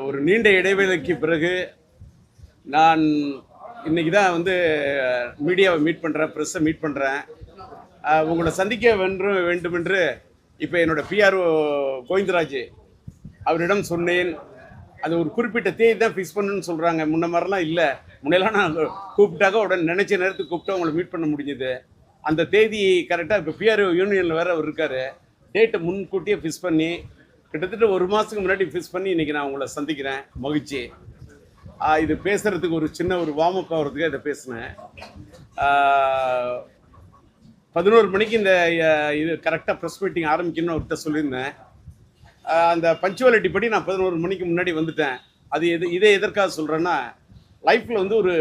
ஒரு நீண்ட இடைவேளைக்கு பிறகு நான் இன்னைக்கு தான் வந்து மீடியாவை மீட் பண்ணுறேன், ப்ரெஸ்ஸை மீட் பண்ணுறேன். உங்களை சந்திக்க வேண்டும் என்று இப்போ என்னோடய பிஆர்ஓ கோவிந்தராஜ் அவரிடம் சொன்னேன். அது ஒரு குறிப்பிட்ட தேதி தான் ஃபிக்ஸ் பண்ணுன்னு சொல்கிறாங்க. முன்ன மாதிரிலாம் இல்லை. முன்னெல்லாம் நான் கூப்பிட்டாக்க உடனே நினச்ச நேரத்துக்கு கூப்பிட்டு அவங்களை மீட் பண்ண முடிஞ்சுது. அந்த தேதி கரெக்டாக இப்போ பிஆர்ஓ யூனியனில் வேறு அவர் இருக்கார். டேட்டை முன்கூட்டியே ஃபிக்ஸ் பண்ணி கிட்டத்தட்ட ஒரு மாதத்துக்கு முன்னாடி ஃபிக்ஸ் பண்ணி இன்றைக்கி நான் உங்களை சந்திக்கிறேன். மகிழ்ச்சி. இது பேசுகிறதுக்கு ஒரு சின்ன ஒரு வார்மப் ஆகிறதுக்கு இதை பேசினேன். 11 மணிக்கு இந்த இது கரெக்டாக ப்ரெஸ் மீட்டிங் ஆரம்பிக்கணும்னு அவர்கிட்ட சொல்லியிருந்தேன். அந்த பஞ்சுவாலிட்டி படி நான் 11 மணிக்கு முன்னாடி வந்துட்டேன். அது இதை எதற்காக சொல்கிறேன்னா, லைஃப்பில் வந்து ஒரு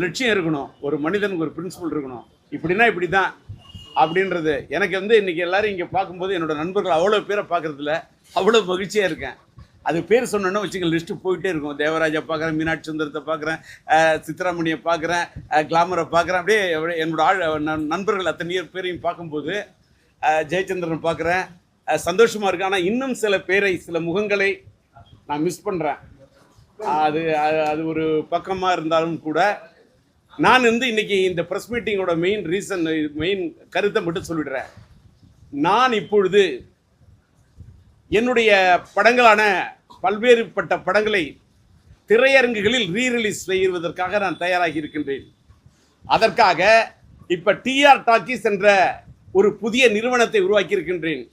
லட்சியம் இருக்கணும், ஒரு மனிதனுக்கு ஒரு பிரின்சிபல் இருக்கணும். இப்படின்னா இப்படி தான் அப்படின்றது எனக்கு வந்து இன்றைக்கி எல்லோரும் இங்கே பார்க்கும்போது என்னோடய நண்பர்கள் அவ்வளோ பேரை பார்க்குறதுல அவ்வளோ மகிழ்ச்சியாக இருக்கேன். அது பேர் சொன்னோன்னா வச்சுங்க லிஸ்ட்டு போயிட்டே இருக்கும். தேவராஜா பார்க்குறேன், மீனாட்சி சுந்தரத்தை பார்க்குறேன், சித்ராமணியை பார்க்குறேன், கிளாமரை பார்க்குறேன். அப்படியே என்னோட நண்பர்கள் அத்தனை பேரையும் பார்க்கும்போது ஜெயச்சந்திரன் பார்க்குறேன், சந்தோஷமாக இருக்குது. ஆனால் இன்னும் சில பேரை, சில முகங்களை நான் மிஸ் பண்ணுறேன். அது ஒரு பக்கமாக இருந்தாலும் கூட நான் வந்து இன்றைக்கி இந்த ப்ரெஸ் மீட்டிங்கோட மெயின் கருத்தை மட்டும் சொல்லிடுறேன். நான் இப்பொழுது என்னுடைய படங்களான பல்வேறுபட்ட படங்களை திரையரங்குகளில் ரீரிலீஸ் செய்வதற்காக நான் தயாராகி இருக்கின்றேன். அதற்காக இப்போ டிஆர் டாக்கீஸ் என்ற ஒரு புதிய நிறுவனத்தை உருவாக்கி இருக்கின்றேன்.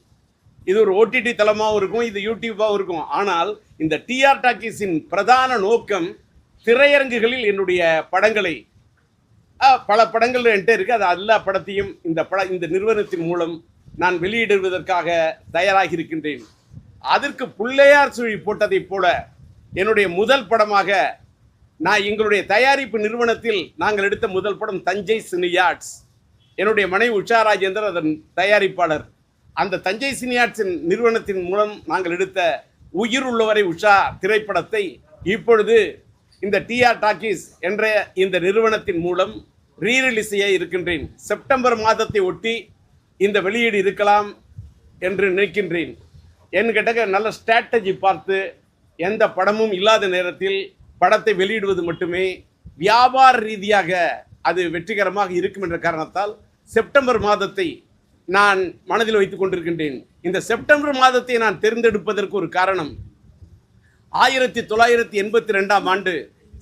இது ஒரு ஓடிடி தளமாகவும் இருக்கும், இது யூடியூப்பாகவும் இருக்கும். ஆனால் இந்த டிஆர் டாக்கீஸின் பிரதான நோக்கம் திரையரங்குகளில் என்னுடைய படங்களை, பல படங்கள் என்கிட்ட இருக்குது, அது எல்லா படத்தையும் இந்த நிறுவனத்தின் மூலம் நான் வெளியிடுவதற்காக தயாராகி இருக்கின்றேன். அதற்கு பிள்ளையார் சுழி போட்டதைப் போல என்னுடைய முதல் படமாக நான் எங்களுடைய தயாரிப்பு நிறுவனத்தில் நாங்கள் எடுத்த முதல் படம் தஞ்சை சினியார்ட்ஸ். என்னுடைய மனைவி உஷா ராஜேந்தர் அதன் தயாரிப்பாளர். அந்த தஞ்சை சினியார்ட்ஸின் நிறுவனத்தின் மூலம் நாங்கள் எடுத்த உயிர் உள்ளவரை உஷா திரைப்படத்தை இப்பொழுது இந்த டிஆர் டாக்கீஸ் என்ற இந்த நிறுவனத்தின் மூலம் ரீரிலீஸ் செய்ய இருக்கின்றேன். செப்டம்பர் மாதத்தை ஒட்டி இந்த வெளியீடு இருக்கலாம் என்று நினைக்கின்றேன். என்ன கேட்டாக்க நல்ல ஸ்ட்ராட்டஜி பார்த்து எந்த படமும் இல்லாத நேரத்தில் படத்தை வெளியிடுவது மட்டுமே வியாபார ரீதியாக அது வெற்றிகரமாக இருக்கும் என்ற காரணத்தால் செப்டம்பர் மாதத்தை நான் மனதில் வைத்துக் கொண்டிருக்கின்றேன். இந்த செப்டம்பர் மாதத்தை நான் தேர்ந்தெடுப்பதற்கு ஒரு காரணம், 1982ஆம் ஆண்டு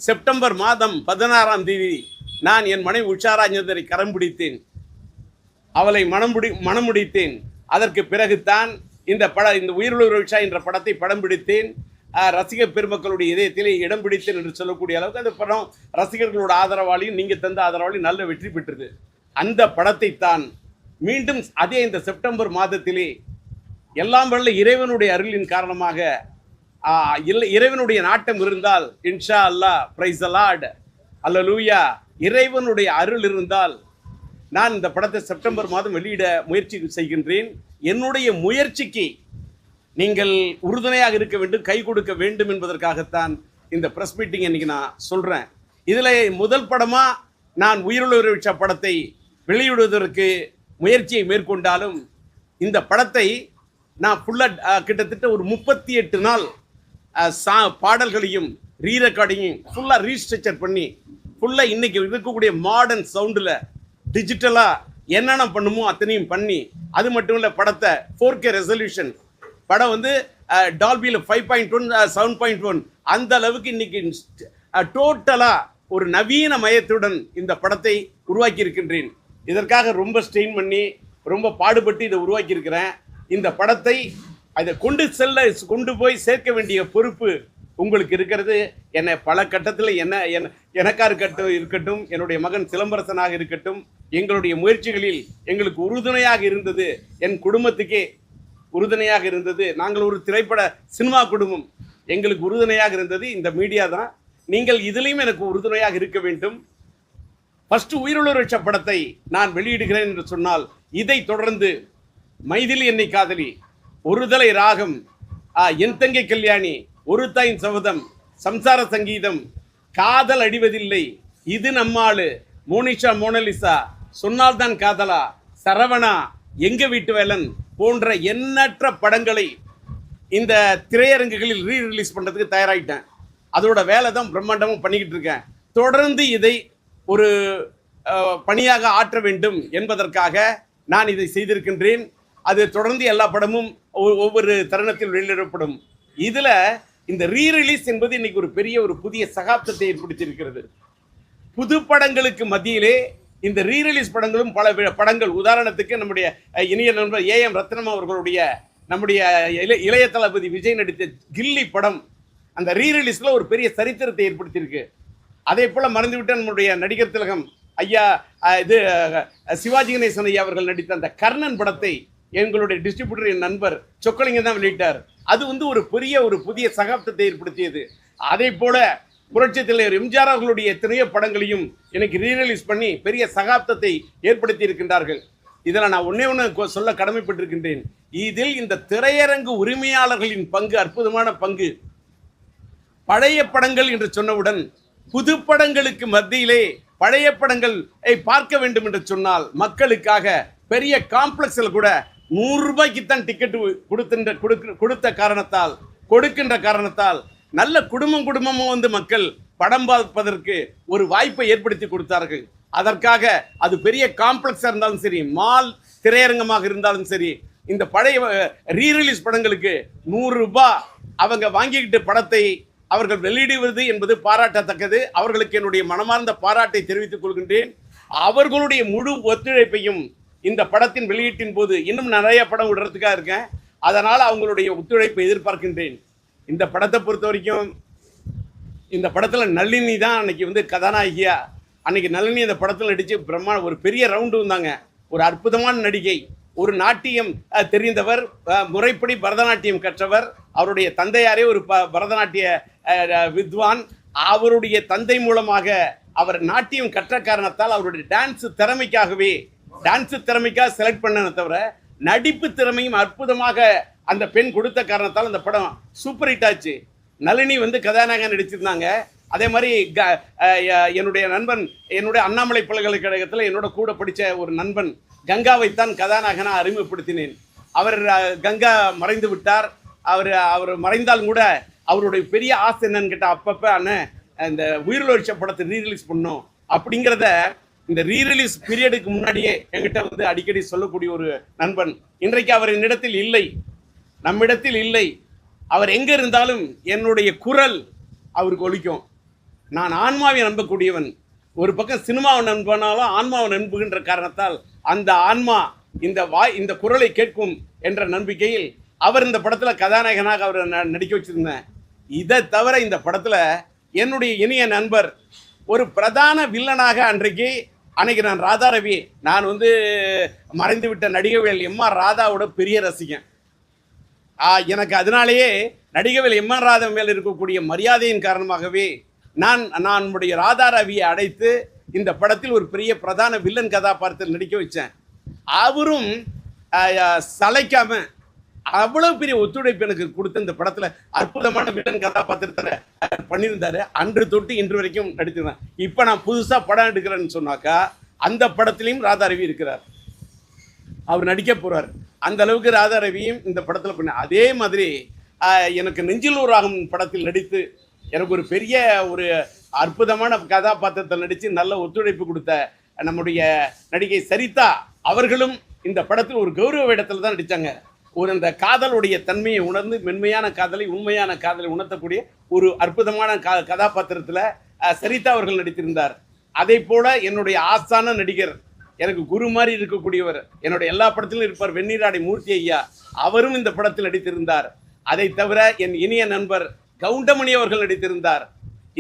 செப்டம்பர் மாதம் 16ஆம் தேதி நான் என் மனைவி உஷா ராஜேந்தரை கரம் பிடித்தேன், அவளை மனம் முடித்தேன். அதற்கு பிறகுதான் இந்த உயிருள்ள உஷா என்ற படத்தை படம் பிடித்தேன். ரசிகர் பெருமக்களுடைய இதயத்திலே இடம் பிடித்தேன் என்று சொல்லக்கூடிய அளவுக்கு அந்த படம் ரசிகர்களோட ஆதரவாளியும் நீங்கள் தந்த ஆதரவாளியும் நல்ல வெற்றி பெற்றது. அந்த படத்தை தான் மீண்டும் அதே இந்த செப்டம்பர் மாதத்திலே எல்லாம் வல்ல இறைவனுடைய அருளின் காரணமாக, இறைவனுடைய நாட்டம் இருந்தால் இன்ஷா அல்லாஹ், பிரைஸ் தி லார்ட், அல்லேலூயா, இறைவனுடைய அருள் இருந்தால் நான் இந்த படத்தை செப்டம்பர் மாதம் வெளியிட முயற்சி செய்கின்றேன். என்னுடைய முயற்சிக்கு நீங்கள் உறுதுணையாக இருக்க வேண்டும், கை கொடுக்க வேண்டும் என்பதற்காகத்தான் இந்த ப்ரெஸ் மீட்டிங் இன்னைக்கு நான் சொல்கிறேன். இதில் முதல் படமாக நான் உயிருள்ள உஷா படத்தை வெளியிடுவதற்கு முயற்சியை மேற்கொண்டாலும் இந்த படத்தை நான் ஃபுல்லாக கிட்டத்தட்ட ஒரு 38 நாள் பாடல்களையும் ரீரெக்கார்டிங்கையும் ஃபுல்லாக ரீஸ்ட்ரக்சர் பண்ணி ஃபுல்லாக இன்றைக்கி இருக்கக்கூடிய மாடர்ன் சவுண்டில் டிஜிட்டலாக என்னென்ன பண்ணுமோ அத்தனையும் பண்ணி, அது மட்டும் இல்லை படத்தை 4K ரெசல்யூஷன் படம் வந்து டால்பியில் 5.1 7.1 அந்த அளவுக்கு இன்றைக்கி டோட்டலாக ஒரு நவீன மயத்துடன் இந்த படத்தை உருவாக்கி இருக்கின்றேன். இதற்காக ரொம்ப ஸ்ட்ரெயின் பண்ணி ரொம்ப பாடுபட்டு இதை உருவாக்கி இருக்கிறேன். இந்த படத்தை அதை கொண்டு போய் சேர்க்க வேண்டிய பொறுப்பு உங்களுக்கு இருக்கிறது. என்னை பல கட்டத்தில் எனக்கா இருக்கட்டும், என்னுடைய மகன் சிலம்பரசனாக இருக்கட்டும், எங்களுடைய முயற்சிகளில் எங்களுக்கு உறுதுணையாக இருந்தது, என் குடும்பத்துக்கே உறுதுணையாக இருந்தது. நாங்கள் ஒரு சினிமா குடும்பம், எங்களுக்கு உறுதுணையாக இருந்தது இந்த மீடியா தான். நீங்கள் இதிலையும் எனக்கு உறுதுணையாக இருக்க வேண்டும். ஃபர்ஸ்ட் உயிருள்ள உஷா படத்தை நான் வெளியிடுகிறேன் என்று சொன்னால், இதை தொடர்ந்து மைதிலி என்னை காதலி, ஒருதலை ராகம், என் தங்கை கல்யாணி, ஒரு தாயின் சபதம், சம்சார சங்கீதம், காதல் அடிவதில்லை, இது நம்மாளு, மோனிஷா மோனலிசா, சொன்னால்தான் காதலா, சரவணா, எங்க வீட்டு வேலன் போன்ற எண்ணற்ற படங்களை இந்த திரையரங்குகளில் ரிலீஸ் பண்ணுறதுக்கு தயாராகிட்டேன். அதோட வேலை தான் பிரம்மாண்டமாக பண்ணிக்கிட்டு இருக்கேன். தொடர்ந்து இதை ஒரு பணியாக ஆற்ற வேண்டும் என்பதற்காக நான் இதை செய்திருக்கின்றேன். அது தொடர்ந்து எல்லா படமும் ஒவ்வொரு தருணத்தில் வெளியிடப்படும். இதில் இந்த ரீரிலீஸ் என்பது இன்னைக்கு ஒரு பெரிய ஒரு புதிய சகாப்தத்தை ஏற்படுத்தியிருக்கிறது. புது படங்களுக்கு மத்தியிலே இந்த ரீரிலீஸ் படங்களும் பல படங்கள், உதாரணத்துக்கு நம்முடைய இனிய நண்பர் ஏஎம் ரத்னம் அவர்களுடைய நம்முடைய இளைய தளபதி விஜய் நடித்த கில்லி படம் அந்த ரீரிலீஸில் ஒரு பெரிய சரித்திரத்தை ஏற்படுத்தியிருக்கு. அதே போல் மறந்துவிட்ட நம்முடைய நடிகர் திலகம் ஐயா இது சிவாஜி கணேசன் ஐயா அவர்கள் நடித்த அந்த கர்ணன் படத்தை எங்களுடைய டிஸ்ட்ரிபியூட்டர் என் நண்பர் சொக்கலிங்கம் தான் வெளியிட்டார். அது ஒரு பெரிய ஒரு புதிய சகாப்தத்தை ஏற்படுத்தியது. அதே போல புரட்சித் தலைவர் எம்ஜிஆர் அவர்களுடைய எத்தனையோ படங்களையும் எனக்கு ரீரிலீஸ் பண்ணி பெரிய சகாப்தத்தை ஏற்படுத்தி இருக்கின்றார்கள். இதில் நான் ஒன்று சொல்ல கடமைப்பட்டிருக்கின்றேன். இதில் இந்த திரையரங்கு உரிமையாளர்களின் பங்கு அற்புதமான பங்கு. பழைய படங்கள் என்று சொன்னவுடன் புது படங்களுக்கு மத்தியிலே பழைய படங்கள் பார்க்க வேண்டும் என்று சொன்னால் மக்களுக்காக பெரிய காம்ப்ளெக்ஸில் கூட 100 ரூபாய்க்குத்தான் டிக்கெட் கொடுக்கின்ற காரணத்தால் நல்ல குடும்பமும் மக்கள் படம் பார்ப்பதற்கு ஒரு வாய்ப்பை ஏற்படுத்தி கொடுத்தார்கள். அதற்காக அது பெரிய காம்ப்ளெக்ஸாக இருந்தாலும் சரி, மால் திரையரங்கமாக இருந்தாலும் சரி, இந்த பழைய ரீரிலீஸ் படங்களுக்கு 100 ரூபாய் அவங்க வாங்கிக்கிட்டு படத்தை அவர்கள் வெளியிடுவது என்பது பாராட்டத்தக்கது. அவர்களுக்கு என்னுடைய மனமார்ந்த பாராட்டை தெரிவித்துக் கொள்கின்றேன். அவர்களுடைய முழு ஒத்துழைப்பையும் இந்த படத்தின் வெளியீட்டின் போது இன்னும் நிறைய படம் விடுறதுக்காக இருக்கேன். அதனால் அவங்களுடைய ஒத்துழைப்பை எதிர்பார்க்கின்றேன். இந்த படத்தை பொறுத்த வரைக்கும் இந்த படத்தில் நளினி தான் அன்னைக்கு கதாநாயகியா. அன்னைக்கு நளினி இந்த படத்தில் நடித்து ஒரு பெரிய ரவுண்டு வந்தாங்க. ஒரு அற்புதமான நடிகை, ஒரு நாட்டியம் தெரிந்தவர், முறைப்படி பரதநாட்டியம் கற்றவர். அவருடைய தந்தையாரே ஒரு பரதநாட்டிய வித்வான். அவருடைய தந்தை மூலமாக அவர் நாட்டியம் கற்ற காரணத்தால் அவருடைய டான்ஸ் திறமைக்காக செலக்ட் பண்ண தவிர நடிப்பு திறமையும் அற்புதமாக அந்த பெண் கொடுத்த காரணத்தால் அந்த படம் சூப்பர் ஹிட் ஆச்சு. நளினி கதாநாயகன் நடிச்சிருந்தாங்க. அதே மாதிரி என்னுடைய நண்பன், என்னுடைய அண்ணாமலை பல்கலைக்கழகத்தில் என்னோட கூட படித்த ஒரு நண்பன் கங்காவைத்தான் கதாநாயகனாக அறிமுகப்படுத்தினேன். அவர் கங்கா மறைந்து விட்டார். அவர் மறைந்தாலும் கூட அவருடைய பெரிய ஆசை என்னன்னு கேட்டால், அப்பப்போ அண்ணன் இந்த உயிரிழச்ச படத்தை ரீரிலீஸ் பண்ணோம் அப்படிங்கிறத இந்த ரீரிலீஸ் பீரியடுக்கு முன்னாடியே என்கிட்ட அடிக்கடி சொல்லக்கூடிய ஒரு நண்பன். இன்றைக்கு அவர் என்னிடத்தில் இல்லை, நம்மிடத்தில் இல்லை. அவர் எங்கே இருந்தாலும் என்னுடைய குரல் அவருக்கு ஒலிக்கும். நான் ஆன்மாவை நம்பக்கூடியவன். ஒரு பக்கம் சினிமாவை நண்பனாலும் ஆன்மாவை நம்புகின்ற காரணத்தால் அந்த ஆன்மா இந்த குரலை கேட்கும் என்ற நம்பிக்கையில் அவர் இந்த படத்தில் கதாநாயகனாக அவர் நடிக்க வச்சிருந்தேன். இதை தவிர இந்த படத்தில் என்னுடைய இனிய நண்பர் ஒரு பிரதான வில்லனாக அன்னைக்கு நான் ராதா ரவி, நான் மறைந்து விட்ட நடிகவேல் எம்ஆர் ராதாவோட பெரிய ரசிகன். எனக்கு அதனாலேயே நடிகவேல் எம்ஆர் ராதா மேல் இருக்கக்கூடிய மரியாதையின் காரணமாகவே நான் நம்முடைய ராதா ரவியை அடைத்து இந்த படத்தில் ஒரு பெரிய பிரதான வில்லன் கதாபாத்திரத்தில் நடிக்க வச்சேன். அவரும் சளைக்காம அவ்வளவு பெரிய ஒத்துழைப்பு எனக்கு கொடுத்து இந்த படத்தில் அற்புதமான வில்லன் கதாபாத்திரத்தை பண்ணியிருந்தாரு. அன்று தொட்டு இன்று வரைக்கும் நடித்திருந்தேன். இப்போ நான் புதுசாக படம் எடுக்கிறேன்னு சொன்னாக்கா அந்த படத்துலையும் ராதா ரவி இருக்கிறார், அவர் நடிக்க போகிறார். அந்த அளவுக்கு ராதா ரவியும் இந்த படத்தில் பண்ண. அதே மாதிரி எனக்கு நெஞ்சில் ஊராகும் படத்தில் நடித்து எனக்கு ஒரு பெரிய ஒரு அற்புதமான கதாபாத்திரத்தில் நடித்து நல்ல ஒத்துழைப்பு கொடுத்த நம்முடைய நடிகை சரிதா அவர்களும் இந்த படத்தில் ஒரு கௌரவ இடத்துல தான் நடித்தாங்க. அந்த காதலுடைய தன்மையை உணர்ந்து மென்மையான காதலை, உண்மையான காதலை உணர்த்தக்கூடிய ஒரு அற்புதமான கதாபாத்திரத்தில் சரிதா அவர்கள் நடித்திருந்தார். அதே போல என்னுடைய ஆசான நடிகர், எனக்கு குரு மாதிரி இருக்கக்கூடியவர், என்னுடைய எல்லா படத்திலும் இருப்பார், வெந்நீராடை மூர்த்தி ஐயா, அவரும் இந்த படத்தில் நடித்திருந்தார். அதை தவிர என் இனிய நண்பர் கவுண்டமணி அவர்கள் நடித்திருந்தார்.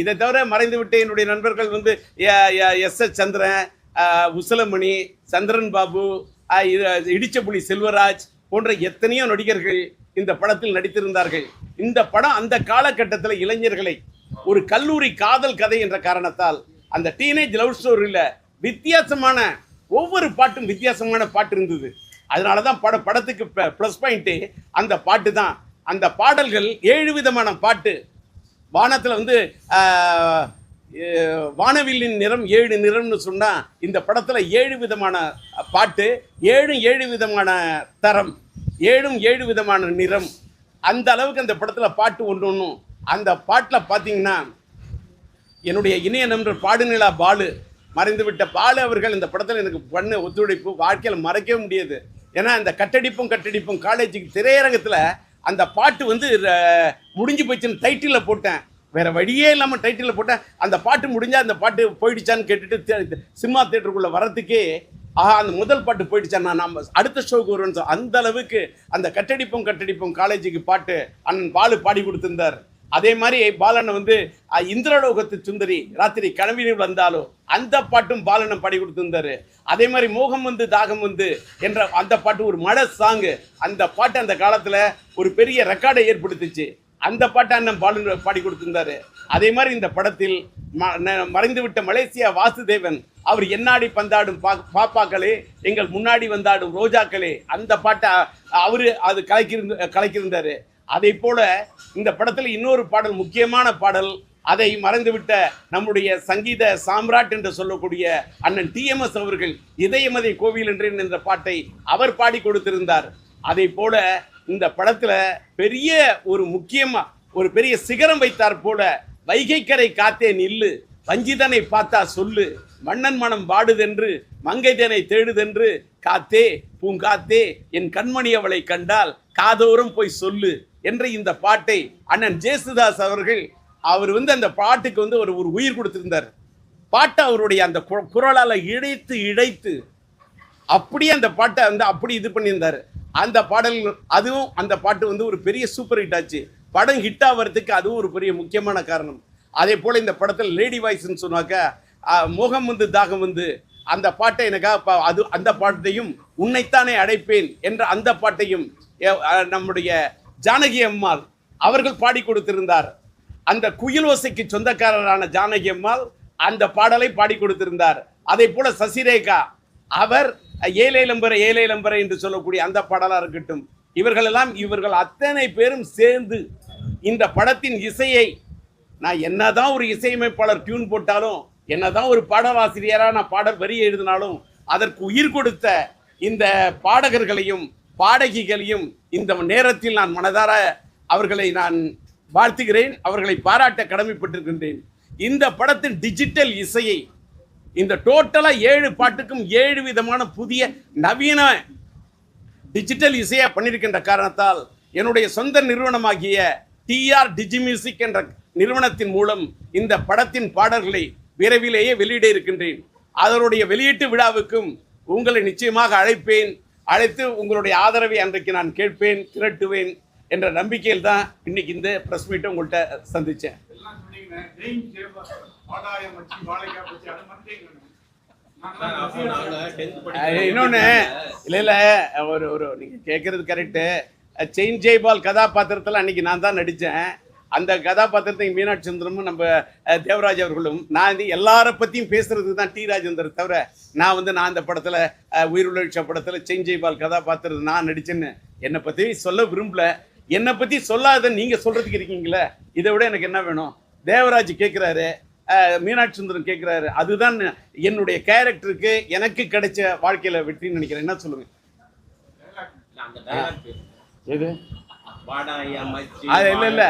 இதை தவிர மறைந்துவிட்டு என்னுடைய நண்பர்கள் எஸ் சந்திரன், உசலமணி, சந்திரன் பாபு, இடிச்சப்புலி செல்வராஜ் போன்ற எத்தனையோ நடிகர்கள் இந்த படத்தில் நடித்திருந்தார்கள். இந்த படம் அந்த காலகட்டத்தில் இளைஞர்களை ஒரு கல்லூரி காதல் கதை என்ற காரணத்தால் அந்த டீனேஜ் லவ் ஸ்டோரியில் வித்தியாசமான ஒவ்வொரு பாட்டும் வித்தியாசமான பாட்டு இருந்தது. அதனால தான் படத்துக்கு ப்ளஸ் பாயிண்ட்டு அந்த பாட்டு தான். அந்த பாடல்கள் 7 விதமான பாட்டு. வானத்தில் வானவில்லின் நிறம் 7 நிறம்னு சொன்னால் இந்த படத்தில் 7 விதமான பாட்டு, 7 விதமான தரம், 7 விதமான நிறம். அந்த அளவுக்கு அந்த படத்தில் பாட்டு ஒன்றும் அந்த பாட்டில் பார்த்தீங்கன்னா என்னுடைய இணைய நண்பர் பாடுநிலா பாலு, மறைந்து விட்ட பாலு அவர்கள் இந்த படத்தில் எனக்கு பண்ண ஒத்துழைப்பு வாழ்க்கையில் மறக்கவே முடியாது. ஏன்னா இந்த கட்டடிப்பும் காலேஜுக்கு திரையரங்கத்தில் அந்த பாட்டு வந்து முடிஞ்சு போச்சுன்னு டைட்டிலில் போட்டேன். வேறு வழியே இல்லாமல் டைட்டிலில் போட்டேன். அந்த பாட்டு முடிஞ்சால் அந்த பாட்டு போயிடுச்சான்னு கேட்டுட்டு சினிமா தேட்டருக்குள்ளே வரத்துக்கே அந்த முதல் பாட்டு போயிடுச்சான், நம்ம அடுத்த ஷோக்கு வருவேன்னு அந்த அளவுக்கு அந்த கட்டடிப்பும் காலேஜுக்கு பாட்டு அண்ணன் பாலு பாடி கொடுத்துருந்தார். அதே மாதிரி பாலண்ணன் வந்து இந்திரலோகத்து சுந்தரி ராத்திரி கனவினில் வந்தாலோ அந்த பாட்டும் பாலண்ணன் பாடி கொடுத்துருந்தாரு. அதே மாதிரி மோகம் வந்து தாகம் வந்து என்ற அந்த பாட்டு ஒரு மழை சாங்கு, அந்த பாட்டு அந்த காலத்தில் ஒரு பெரிய ரெக்கார்டை ஏற்படுத்துச்சு. அந்த பாட்டை அண்ணன் பாலன் பாடி கொடுத்திருந்தாரு. அதே மாதிரி இந்த படத்தில் மறைந்துவிட்ட மலேசியா வாசுதேவன் அவர் என்னாடி பந்தாடும் பாப்பாக்களே எங்கள் முன்னாடி வந்தாடும் ரோஜாக்களே அந்த பாட்டை அவரு அது கலைக்கிருந்தாரு. அதை போல இந்த படத்தில் இன்னொரு பாடல், முக்கியமான பாடல், அதை மறைந்துவிட்ட நம்முடைய சங்கீத சாம்ராட் என்று சொல்லக்கூடிய அண்ணன் TMS அவர்கள் இதயமதை கோவில் என்றேன் என்ற பாட்டை அவர் பாடி கொடுத்திருந்தார். அதை போல இந்த படத்துல பெரிய ஒரு முக்கியமா ஒரு பெரிய சிகரம் வைத்தார் போல, வைகைக்கரை காத்தே நில்லு வஞ்சிதனை பார்த்தா சொல்லு மன்னன் மனம் வாடுதென்று மங்கைதனை தேடுதென்று காத்தே பூங்காத்தே என் கண்மணி அவளை கண்டால் காதோறும் போய் சொல்லு என்ற இந்த பாட்டை அண்ணன் ஜேசுதாஸ் அவர்கள் அவர் வந்து அந்த பாட்டுக்கு வந்து ஒரு உயிர் கொடுத்திருந்தார். பாட்டை அவருடைய அந்த குரலால் இழைத்து அப்படியே அந்த பாட்டை வந்து அப்படி இது பண்ணியிருந்தார். அந்த பாடல் அதுவும் அந்த பாட்டு வந்து ஒரு பெரிய சூப்பர் ஹிட் ஆச்சு. படம் ஹிட் ஆகிறதுக்கு அதுவும் ஒரு பெரிய முக்கியமான காரணம். அதே போல் இந்த படத்தில் லேடி வாய்ஸ்ன்னு சொன்னாக்க மோகம் வந்து தாகம் வந்து அந்த பாட்டை எனக்காக அது அந்த பாட்டையும் உன்னைத்தானே அடைப்பேன் என்ற அந்த பாட்டையும் நம்முடைய ஜானகி அம்மாள் அவர்கள் பாடி கொடுத்திருந்தார். அந்த குயில் ஓசைக்கு சொந்தக்காரரான ஜானகி அம்மாள் அந்த பாடலை பாடி கொடுத்திருந்தார். அதே போல சசிரேகா அவர் ஏலேலம்பரை என்று சொல்லக்கூடிய அந்த பாடலாக இருக்கட்டும், இவர்கள் அத்தனை பேரும் சேர்ந்து இந்த படத்தின் இசையை, நான் என்னதான் ஒரு இசையமைப்பாளர் டியூன் போட்டாலும், என்னதான் ஒரு பாடலாசிரியராக நான் பாடல் வரி எழுதினாலும், அதற்கு உயிர் கொடுத்த இந்த பாடகர்களையும் பாடகிகளையும் இந்த நேரத்தில் நான் மனதார அவர்களை நான் வாழ்த்துகிறேன், அவர்களை பாராட்ட கடமைப்பட்டிருக்கின்றேன். இந்த படத்தின் டிஜிட்டல் இசையை இந்த டோட்டலாக 7 பாட்டுக்கும் 7 விதமான புதிய நவீன டிஜிட்டல் இசையை பண்ணியிருக்கின்ற காரணத்தால் என்னுடைய சொந்த நிறுவனமாகிய TR டிஜிமியூசிக் என்ற நிறுவனத்தின் மூலம் இந்த படத்தின் பாடல்களை விரைவிலேயே வெளியிட இருக்கின்றேன். அதனுடைய வெளியீட்டு விழாவுக்கும் உங்களை நிச்சயமாக அழைத்து உங்களுடைய ஆதரவை அன்றைக்கு நான் கேட்பேன், திரட்டுவேன் என்ற நம்பிக்கையில் தான் இன்னைக்கு இந்த ப்ரெஸ் மீட்டை உங்கள்கிட்ட சந்தித்தேன். இன்னொன்று இல்லை ஒரு நீங்கள் கேட்குறது கரெக்டு. செயின் ஜெய்பால் கதாபாத்திரத்தில் அன்றைக்கி நான் தான் நடித்தேன். அந்த கதாபாத்திரத்தை மீனாட்சி சுந்தரமும் நம்ம தேவராஜ் அவர்களும் நான் எல்லாரை பற்றியும் பேசுகிறதுக்கு தான் டி ராஜேந்தர் தவிர நான் அந்த படத்தில் உயிருள்ள படத்தில் செயின் ஜெய்பால் கதாபாத்திரத்தை நான் நடித்தேன்னு என்னை பற்றி சொல்ல விரும்பல. என்னை பற்றி சொல்லாத நீங்கள் சொல்கிறதுக்கு இருக்கீங்களே, இதை விட எனக்கு என்ன வேணும்? தேவராஜ் கேட்குறாரு, மீனாட்சி சுந்தரம் கேட்குறாரு, அதுதான் என்னுடைய கேரக்டருக்கு எனக்கு கிடைச்ச வாழ்க்கையில் வெற்றின்னு நினைக்கிறேன். என்ன சொல்லுங்க? எது அது இல்லை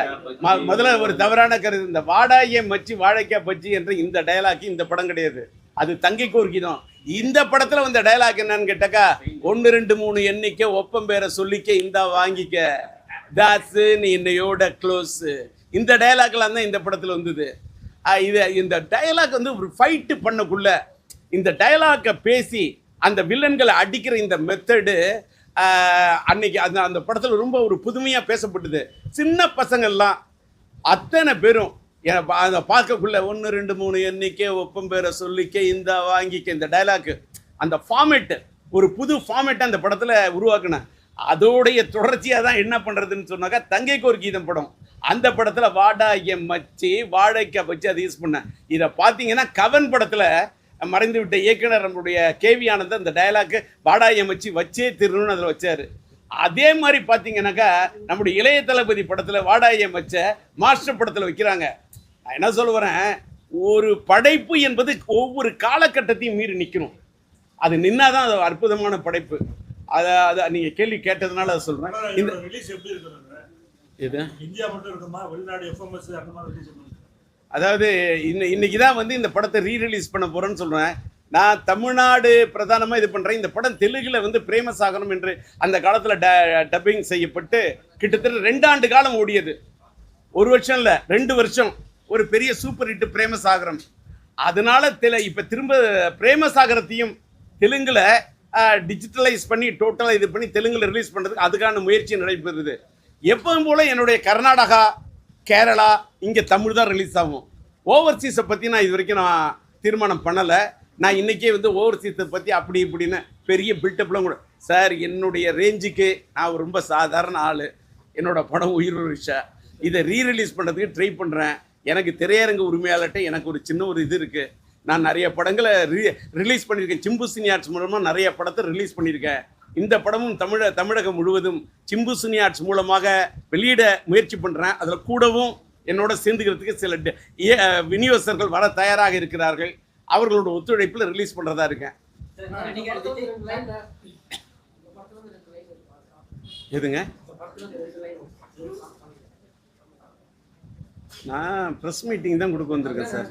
முதல்ல ஒரு தவறான கருது. இந்த வாடாய மச்சி வாழைக்காய் பச்சி என்ற இந்த டயலாக் இந்த படம் கிடையாது, அது தங்கை கோர்க்கி தான். இந்த படத்துல வந்த டயலாக் என்னன்னு கேட்டாக்கா, 1 2 3 எண்ணிக்க ஒப்பம் பேரை சொல்லிக்க இந்த வாங்கிக்க தாஸ் நீ என்னையோட க்ளோஸ், இந்த டயலாக்லாம் தான் இந்த படத்துல வந்தது. இந்த டயலாக் வந்து ஒரு ஃபைட்டு பண்ணக்குள்ள இந்த டயலாக்கை பேசி அந்த வில்லன்களை அடிக்கிற இந்த மெத்தடு அன்னைக்கு அந்த படத்தில் ரொம்ப ஒரு புதுமையாக பேசப்பட்டது. சின்ன பசங்கள்லாம் அத்தனை பேரும் அதை பார்க்கக்குள்ள 1 2 3 எண்ணிக்கை ஒப்பம் பேரை சொல்லிக்க இந்த வாங்கிக்க இந்த டைலாக்கு அந்த ஃபார்மேட்டு ஒரு புது ஃபார்மேட்டை அந்த படத்தில் உருவாக்குனேன். அதோடைய தொடர்ச்சியாக தான் என்ன பண்ணுறதுன்னு சொன்னாக்கா தங்கைக்கு ஒரு கீதம் படம், அந்த படத்தில் வாடாய மச்சி வாழைக்காய் வச்சு அதை யூஸ் பண்ணேன். இதை பார்த்தீங்கன்னா கவன் படத்தில் மறைந்து விட்ட இயக்குனர் நம்முடைய KV ஆனந்த் அந்த டயலாக்கு வாடாய மச்சி வச்சே திருன்னு அதில் வச்சார். அதே மாதிரி பார்த்தீங்கன்னாக்கா நம்முடைய இளைய தளபதி படத்தில் வாடாய மச்ச மாஸ்டர் படத்தில் வைக்கிறாங்க. நான் என்ன சொல்ல வரேன், ஒரு படைப்பு என்பது ஒவ்வொரு காலகட்டத்தையும் மீறி நிற்கணும். அது நின்னாதான் அது அற்புதமான படைப்பு. அதை நீங்கள் கேள்வி கேட்டதுனால அதை சொல்கிறேன். இந்த இது இந்தியா மட்டும் இருக்குமா, வெளிநாடு எஃப்எம்எஸ் அந்த மாதிரி சொல்லுங்க. அதாவது இன்னைக்கு தான் வந்து இந்த படத்தை ரீரிலீஸ் பண்ண போறேன்னு சொல்றேன். நான் தமிழ்நாடு பிரதானமாக இது பண்ணுறேன். இந்த படம் தெலுங்குல வந்து பிரேமசாகரம் என்று அந்த காலத்தில் டப்பிங் செய்யப்பட்டு கிட்டத்தட்ட 2 ஆண்டு காலம் ஓடியது. 1 வருஷம் இல்லை, 2 வருஷம். ஒரு பெரிய சூப்பர் ஹிட் பிரேமசாகரம். அதனால இப்போ திரும்ப பிரேமசாகரத்தையும் தெலுங்குல டிஜிட்டலைஸ் பண்ணி டோட்டலாக இது பண்ணி தெலுங்குல ரிலீஸ் பண்ணுறதுக்கு அதுக்கான முயற்சி நடைபெறுது. எப்பவும் போல என்னுடைய கர்நாடகா, கேரளா, இங்கே தமிழ் தான் ரிலீஸ் ஆகும். ஓவர்சீஸை பற்றி நான் இது வரைக்கும் நான் தீர்மானம் பண்ணலை. நான் இன்றைக்கே வந்து ஓவர்சீஸை பற்றி அப்படி இப்படின்னு பெரிய பில்டப்லாம் கூட சார், என்னுடைய ரேஞ்சுக்கு நான் ரொம்ப சாதாரண ஆள். என்னோடய படம் உயிர் விஷா இதை ரீரிலீஸ் பண்ணுறதுக்கு ட்ரை பண்ணுறேன். எனக்கு திரையரங்கு உரிமையாளர்கிட்ட எனக்கு ஒரு சின்ன ஒரு இது இருக்குது. நான் நிறைய படங்களை ரிலீஸ் பண்ணியிருக்கேன். சிம்பு சினி ஆர்ட்ஸ் மூலமாக நிறைய படத்தை ரிலீஸ் பண்ணியிருக்கேன். இந்த படமும் தமிழகம் முழுவதும் சிம்பு சினி ஆர்ட்ஸ் மூலமாக வெளியிட முயற்சி பண்ணுறேன். அதில் கூடவும் என்னோட சேர்ந்துக்கிறதுக்கு சில விநியோகஸ்தர்கள் வர தயாராக இருக்கிறார்கள். அவர்களோட ஒத்துழைப்பில் ரிலீஸ் பண்ணுறதா இருக்கேன். எதுங்க? நான் ப்ரெஸ் மீட்டிங் தான் கொடுக்க வந்திருக்கேன் சார்.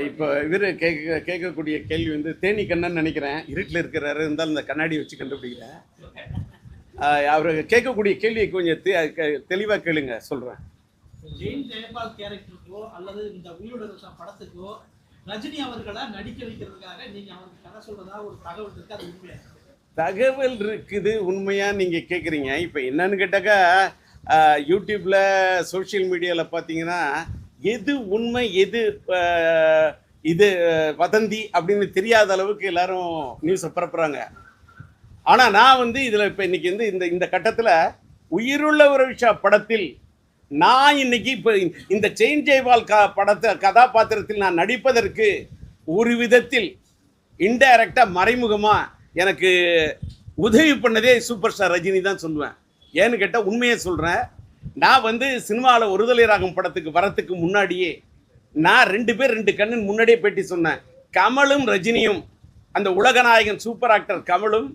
இப்போ இவர் கேட்கக்கூடிய கேள்வி வந்து தேனி கண்ணன் நினைக்கிறேன், இருட்டில் இருக்கிறாரு, இருந்தாலும் இந்த கண்ணாடி வச்சு கண்டுபிடிக்கிறேன். அவர் கேட்கக்கூடிய கேள்வியை கொஞ்சம் தெளிவாக கேளுங்க, சொல்கிறேன். ஜெயின் ஜெயபால் கேரக்டருக்கோ அல்லது இந்த உயிரோட படத்துக்கோ ரஜினி அவர்களை நடிக்க வைக்கிறதுக்காக நீங்க அவருக்கு கதை சொல்றதா ஒரு தகவல் இருக்கு, அது உண்மையா? தகவல் இருக்குது, உண்மையா நீங்க கேட்குறீங்க. இப்போ என்னன்னு கேட்டாக்கா, யூடியூப்ல சோஷியல் மீடியாவில் பார்த்தீங்கன்னா எது உண்மை எது இது வதந்தி அப்படின்னு தெரியாத அளவுக்கு எல்லாரும் நியூஸை பரப்புறாங்க. ஆனால் நான் வந்து இதில் இப்போ இன்னைக்கு வந்து இந்த கட்டத்தில் உயிருள்ள ஒரு விஷா படத்தில் நான் இன்னைக்கு இப்போ இந்த செயின் ஜெய்வால் கதாபாத்திரத்தில் நான் நடிப்பதற்கு ஒரு விதத்தில் இன்டைரக்டாக மறைமுகமாக எனக்கு உதவி பண்ணதே சூப்பர் ஸ்டார் ரஜினி தான் சொல்லுவேன். ஏன்னு கேட்டால் உண்மையை சொல்கிறேன். நான் வந்து சினிமாவில் ஒருதலை ராகம் படத்துக்கு வரத்துக்கு முன்னாடியே நான் 2 பேர் 2 கண்ணின் முன்னாடியே பேட்டி சொன்னேன். கமலும் ரஜினியும், அந்த உலகநாயகன் சூப்பர் ஆக்டர் கமலும்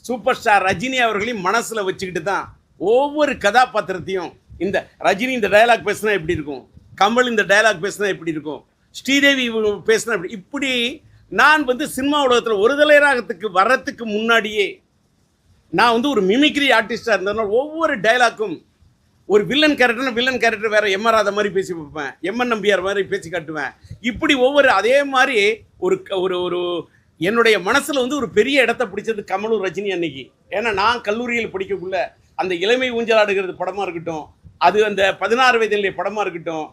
சூப்பர் ஸ்டார் ரஜினி அவர்களையும் மனசில் வச்சுக்கிட்டு தான் ஒவ்வொரு கதாபாத்திரத்தையும், இந்த ரஜினி இந்த டயலாக் பேசினா எப்படி இருக்கும், கமல் இந்த டயலாக் பேசினா எப்படி இருக்கும், ஸ்ரீதேவி பேசினா இப்படி நான் வந்து சினிமா உலகத்தில் ஒருதலை ராகத்துக்கு வர்றதுக்கு முன்னாடியே நான் வந்து ஒரு மிமிக்ரி ஆர்டிஸ்டாக இருந்ததுனால ஒவ்வொரு டயலாக்கும் ஒரு வில்லன் கேரக்டர் வேற எம் ஆர் ராதா மாதிரி பேசி வைப்பேன், எம்என் நம்பியார் மாதிரி பேசி காட்டுவேன். இப்படி ஒவ்வொரு அதே மாதிரி ஒரு ஒரு ஒரு என்னுடைய மனசில் வந்து ஒரு பெரிய இடத்த பிடிச்சது கமலும் ரஜினி அன்னைக்கு. ஏன்னா நான் கல்லூரியில் படிக்கக்குள்ள அந்த இளமை ஊஞ்சலாடுகிறது படமாக இருக்கட்டும், அது அந்த 16 வயதிலே படமாக இருக்கட்டும்,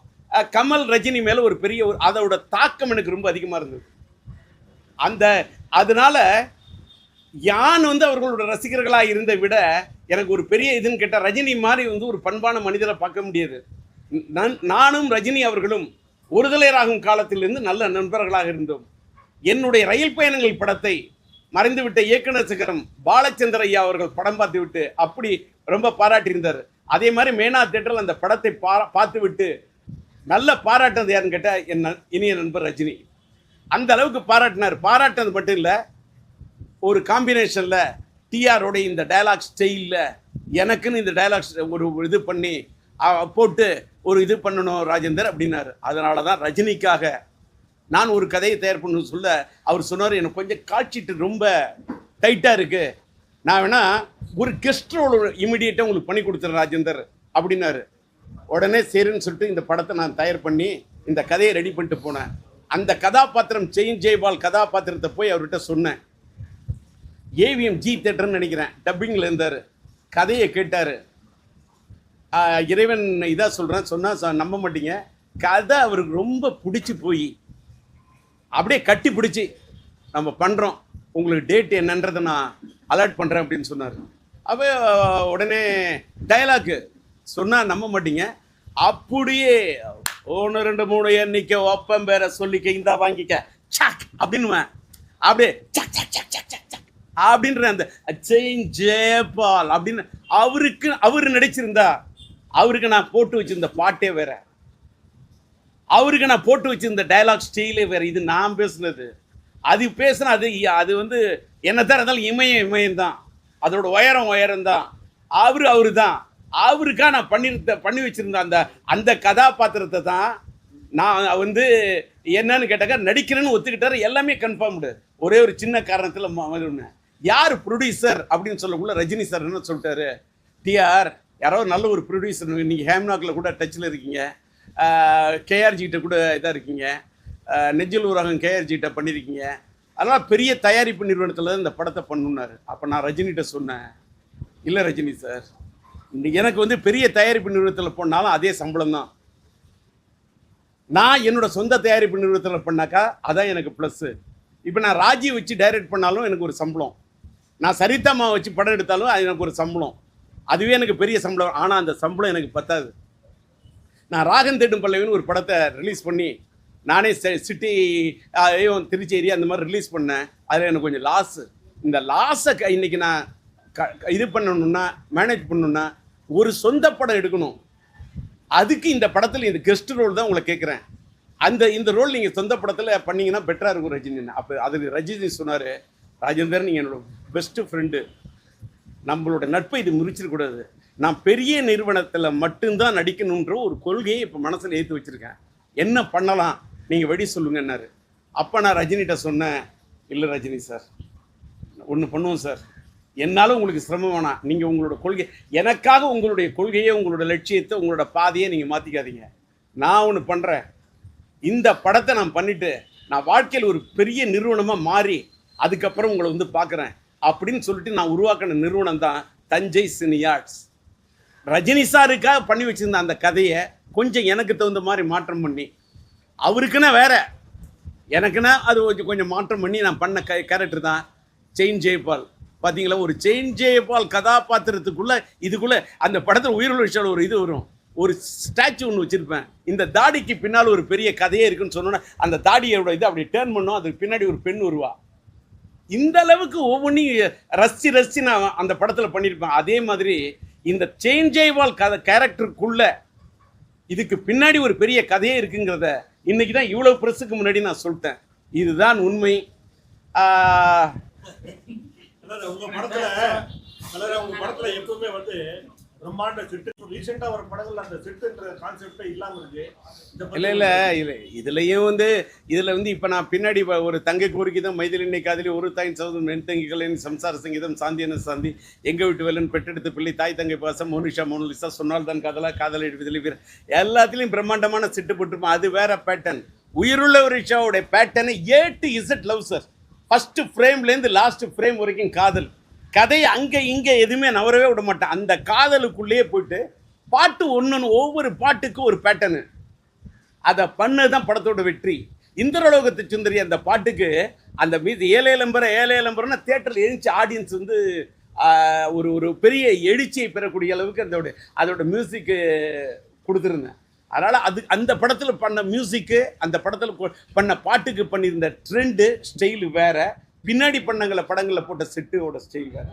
கமல் ரஜினி மேலே ஒரு பெரிய அதோட தாக்கம் எனக்கு ரொம்ப அதிகமாக இருந்தது. அதனால யான் வந்து அவர்களோட ரசிகர்களாக இருந்த விட எனக்கு ஒரு பெரிய இதுன்னு கேட்டால், ரஜினி மாதிரி வந்து ஒரு பண்பான மனிதரை பார்க்க முடியாது. நானும் ரஜினி அவர்களும் ஒருதலை ராகும் காலத்திலிருந்து நல்ல நண்பர்களாக இருந்தோம். என்னுடைய ரயில் பயணங்கள் படத்தை மறைந்துவிட்ட இயக்குனர் சிகரம் பாலச்சந்திர ஐயா அவர்கள் படம் பார்த்து விட்டு அப்படி ரொம்ப பாராட்டியிருந்தார். அதே மாதிரி மேனா தியேட்டரில் அந்த படத்தை பார்த்து விட்டு நல்ல பாராட்டினது யாருன்னு கேட்டால் என் இனிய நண்பர் ரஜினி. அந்த அளவுக்கு பாராட்டினார். பாராட்டினது மட்டும் இல்லை, ஒரு காம்பினேஷனில் டிஆரோடைய இந்த டயலாக் ஸ்டைலில் எனக்குன்னு இந்த டயலாக்ஸ் ஒரு இது பண்ணி போட்டு ஒரு இது பண்ணணும் ராஜேந்தர் அப்படின்னாரு. அதனால தான் ரஜினிக்காக நான் ஒரு கதையை தயார் பண்ண சொல்ல அவர் சொன்னார், எனக்கு கொஞ்சம் காட்சிட்டு ரொம்ப டைட்டாக இருக்குது, நான் வேணா ஒரு கெஸ்ட் ரோல் இமிடியேட்டாக உங்களுக்கு பண்ணி கொடுத்துறேன் ராஜேந்தர் அப்படின்னாரு. உடனே சரின்னு சொல்லிட்டு இந்த படத்தை நான் தயார் பண்ணி இந்த கதையை ரெடி பண்ணிட்டு போனேன். அந்த கதாபாத்திரம் செயின் ஜெய்பால் கதாபாத்திரத்தை போய் அவர்கிட்ட சொன்னேன். ஏவிஎம் ஜி தேட்டர்னு நினைக்கிறேன், டப்பிங்கில் இருந்தார். கதையை கேட்டார். இறைவன் இதாக சொல்கிறேன் சொன்னால் நம்ப மாட்டீங்க, கதை அவருக்கு ரொம்ப பிடிச்சி போய் அப்படியே கட்டி பிடிச்சி நம்ம பண்ணுறோம், உங்களுக்கு டேட் என்னன்றதை நான் அலர்ட் பண்ணுறேன் அப்படின்னு சொன்னார். அப்போ உடனே டயலாக்கு சொன்னால் நம்ப மாட்டீங்க, அப்படியே 1 2 3 எண்ணிக்க ஒப்பம் பேரை சொல்லிக்க இந்தா வாங்கிக்க சக் அப்படின்னுவேன். அப்படியே சக் சக் சக் சக் சக் சக் அப்படின்ற அந்த செயின் ஜெயபால் அப்படின்னு அவர் நடிச்சிருந்தா அவருக்கு நான் போட்டு வச்சிருந்த பாட்டே வேற, அவருக்கு நான் போட்டு வச்சிருந்த டயலாக் ஸ்டைலே வேற. இது நான் பேசுனது, அது பேசுனா அது வந்து என்ன தான் இருந்தாலும் இமயம் தான், அதோட உயரம் தான். அவரு தான், அவருக்காக நான் பண்ணி வச்சிருந்த அந்த கதாபாத்திரத்தை தான் நான் வந்து என்னன்னு கேட்டாக்கா நடிக்கிறேன்னு ஒத்துக்கிட்டாரு. எல்லாமே கன்ஃபார்ம்டு. ஒரே ஒரு சின்ன காரணத்தில் யார் ப்ரொடியூசர் அப்படின்னு சொல்லக்குள்ள ரஜினி சார் என்ன சொல்லிட்டாரு, டிஆர் யாராவது நல்ல ஒரு ப்ரொடியூசர், நீங்கள் ஹேம்நாக்கில் கூட டச்சில் இருக்கீங்க, கேஆர்ஜிகிட்ட கூட இதாக இருக்கீங்க, நெஞ்சில் ஊரகம் கேஆர்ஜிகிட்ட பண்ணியிருக்கீங்க, அதனால் பெரிய தயாரிப்பு நிறுவனத்தில் இந்த படத்தை பண்ணணுன்னாரு. அப்போ நான் ரஜினிகிட்ட சொன்னேன், இல்லை ரஜினி சார், எனக்கு வந்து பெரிய தயாரிப்பு நிறுவனத்தில் போனாலும் அதே சம்பளம் தான். நான் என்னோட சொந்த தயாரிப்பு நிறுவனத்தில் பண்ணாக்கா அதான் எனக்கு ப்ளஸ்ஸு. இப்போ நான் ராஜி வச்சு டைரக்ட் பண்ணாலும் எனக்கு ஒரு சம்பளம், நான் சரிதாமா வச்சு படம் எடுத்தாலும் அது எனக்கு ஒரு சம்பளம், அதுவே எனக்கு பெரிய சம்பளம். ஆனால் அந்த சம்பளம் எனக்கு பத்தாது. நான் ராகன் தேடும் பல்லவின்னு ஒரு படத்தை ரிலீஸ் பண்ணி நானே சிட்டி திருச்சி ஏரியா அந்த மாதிரி ரிலீஸ் பண்ணேன். அதில் எனக்கு கொஞ்சம் லாஸு. இந்த லாஸை இன்றைக்கி நான் இது பண்ணணுன்னா, மேனேஜ் பண்ணணுன்னா, ஒரு சொந்த படம் எடுக்கணும். அதுக்கு இந்த படத்தில் இந்த கெஸ்ட் ரோல் தான் உங்களை கேட்குறேன். இந்த ரோல் நீங்கள் சொந்த படத்தில் பண்ணிங்கன்னா பெட்டராக இருக்கும் ரஜினின்னு. அப்போ அதுக்கு ரஜினி சொன்னார், ராஜேந்தர் நீங்கள் என்னோட பெஸ்ட்டு ஃப்ரெண்டு, நம்மளோட நட்பை இது முறிச்சிடக்கூடாது, நான் பெரிய நிறுவனத்தில் மட்டும்தான் நடிக்கணுன்ற ஒரு கொள்கையை இப்போ மனசில் ஏற்றி வச்சுருக்கேன், என்ன பண்ணலாம் நீங்கள் வெடி சொல்லுங்கன்னாரு. அப்போ நான் ரஜினிகிட்ட சொன்னேன், இல்லை ரஜினி சார் ஒன்று பண்ணுவோம் சார், என்னாலும் உங்களுக்கு சிரமம் வேணாம், நீங்கள் உங்களோட கொள்கை எனக்காக உங்களுடைய கொள்கையை, உங்களோட லட்சியத்தை, உங்களோட பாதையை நீங்கள் மாற்றிக்காதீங்க, நான் ஒன்று பண்ணுறேன், இந்த படத்தை நான் பண்ணிவிட்டு நான் வாழ்க்கையில் ஒரு பெரிய நிறுவனமாக மாறி அதுக்கப்புறம் உங்களை வந்து பார்க்குறேன் அப்படின்னு சொல்லிட்டு நான் உருவாக்கின நிறுவனம் தான் தஞ்சை சினியார்ட்ஸ். ரஜினி சாருக்காக பண்ணி வச்சுருந்த அந்த கதையை கொஞ்சம் எனக்கு தகுந்த மாதிரி மாற்றம் பண்ணி, அவருக்குன்னா வேற, எனக்குன்னா அது கொஞ்சம் மாற்றம் பண்ணி நான் பண்ண கேரக்டர் தான் செயின் ஜெயபால். பார்த்தீங்களா, ஒரு செயின் ஜெயபால் கதாபாத்திரத்துக்குள்ளே இதுக்குள்ளே அந்த படத்தில் உயிருள்ள விஷயம் ஒரு இது வரும், ஒரு ஸ்டாச்சு ஒன்று வச்சுருப்பேன், இந்த தாடிக்கு பின்னால் ஒரு பெரிய கதையே இருக்குன்னு சொன்னோன்னா அந்த தாடியோட இது அப்படி டேர்ன் பண்ணோம், அதுக்கு பின்னாடி ஒரு பெண் வருவா. இந்த அளவுக்கு ஒவ்வொன்றையும் ரசித்து நான் அந்த படத்தில் பண்ணியிருப்பேன். அதே மாதிரி இந்த செயின் ஜெயபால் கேரக்டருக்குள்ள இதுக்கு பின்னாடி ஒரு பெரிய கதையே இருக்குங்கிறத இன்னைக்கு தான் இவ்வளோ ப்ரெஸ்ஸுக்கு முன்னாடி நான் சொல்லிட்டேன். இதுதான் உண்மை. உங்க படத்துல எப்பவுமே வந்து பிரம்மாண்ட சிட்டு, ரீசெண்டா ஒரு படங்கள்ல அந்த சிட்டுன்ற கான்செப்டே இல்லாம இருக்கு. இல்லை இதுலயும் வந்து இப்போ நான் பின்னாடி ஒரு தங்கை கோரிக்கைதான் மைதிலினை காதலி, ஒரு தாயின் சௌதம் மென்தங்கிகளின் சம்சார சங்கீதம், சாந்தியான சாந்தி, எங்க வீட்டு வேலன், பெற்றெடுத்த பிள்ளை, தாய் தங்கை பாசம், மோனிஷா மோனலிசா, சொன்னால் தான் காதலா, காதல் எடுப்பதில் வீர, எல்லாத்துலேயும் பிரம்மாண்டமான சிட்டு போட்டிருப்போம். அது வேற பேட்டர்ன். உயிருள்ள ஒரு ஷாவோடைய பேட்டர்னு A to Z love sir. First ஃப்ரேம்லேருந்து லாஸ்ட் ஃப்ரேம் வரைக்கும் காதல். கதையை அங்கே இங்கே எதுவுமே நவரவே விட மாட்டேன். அந்த காதலுக்குள்ளேயே போயிட்டு பாட்டு ஒன்று, ஒவ்வொரு பாட்டுக்கும் ஒரு பேட்டர்னு, அதை பண்ணது தான் படத்தோட வெற்றி. இந்திரலோகத்து சுந்தரி அந்த பாட்டுக்கு அந்த மீது ஏழேலம்பரம்னா தேட்டரில் எழுச்சி ஆடியன்ஸ் வந்து ஒரு பெரிய எழுச்சியை பெறக்கூடிய அளவுக்கு அதோட மியூசிக்கு கொடுத்துருந்தேன். அதனால் அந்த படத்தில் பண்ண மியூசிக்கு, அந்த படத்தில் பண்ண பாட்டுக்கு பண்ணியிருந்த ட்ரெண்டு ஸ்டைலு வேற, பின்னாடி பண்ணங்கள படங்களில் போட்ட செட்டோட ஸ்டைல் வேற.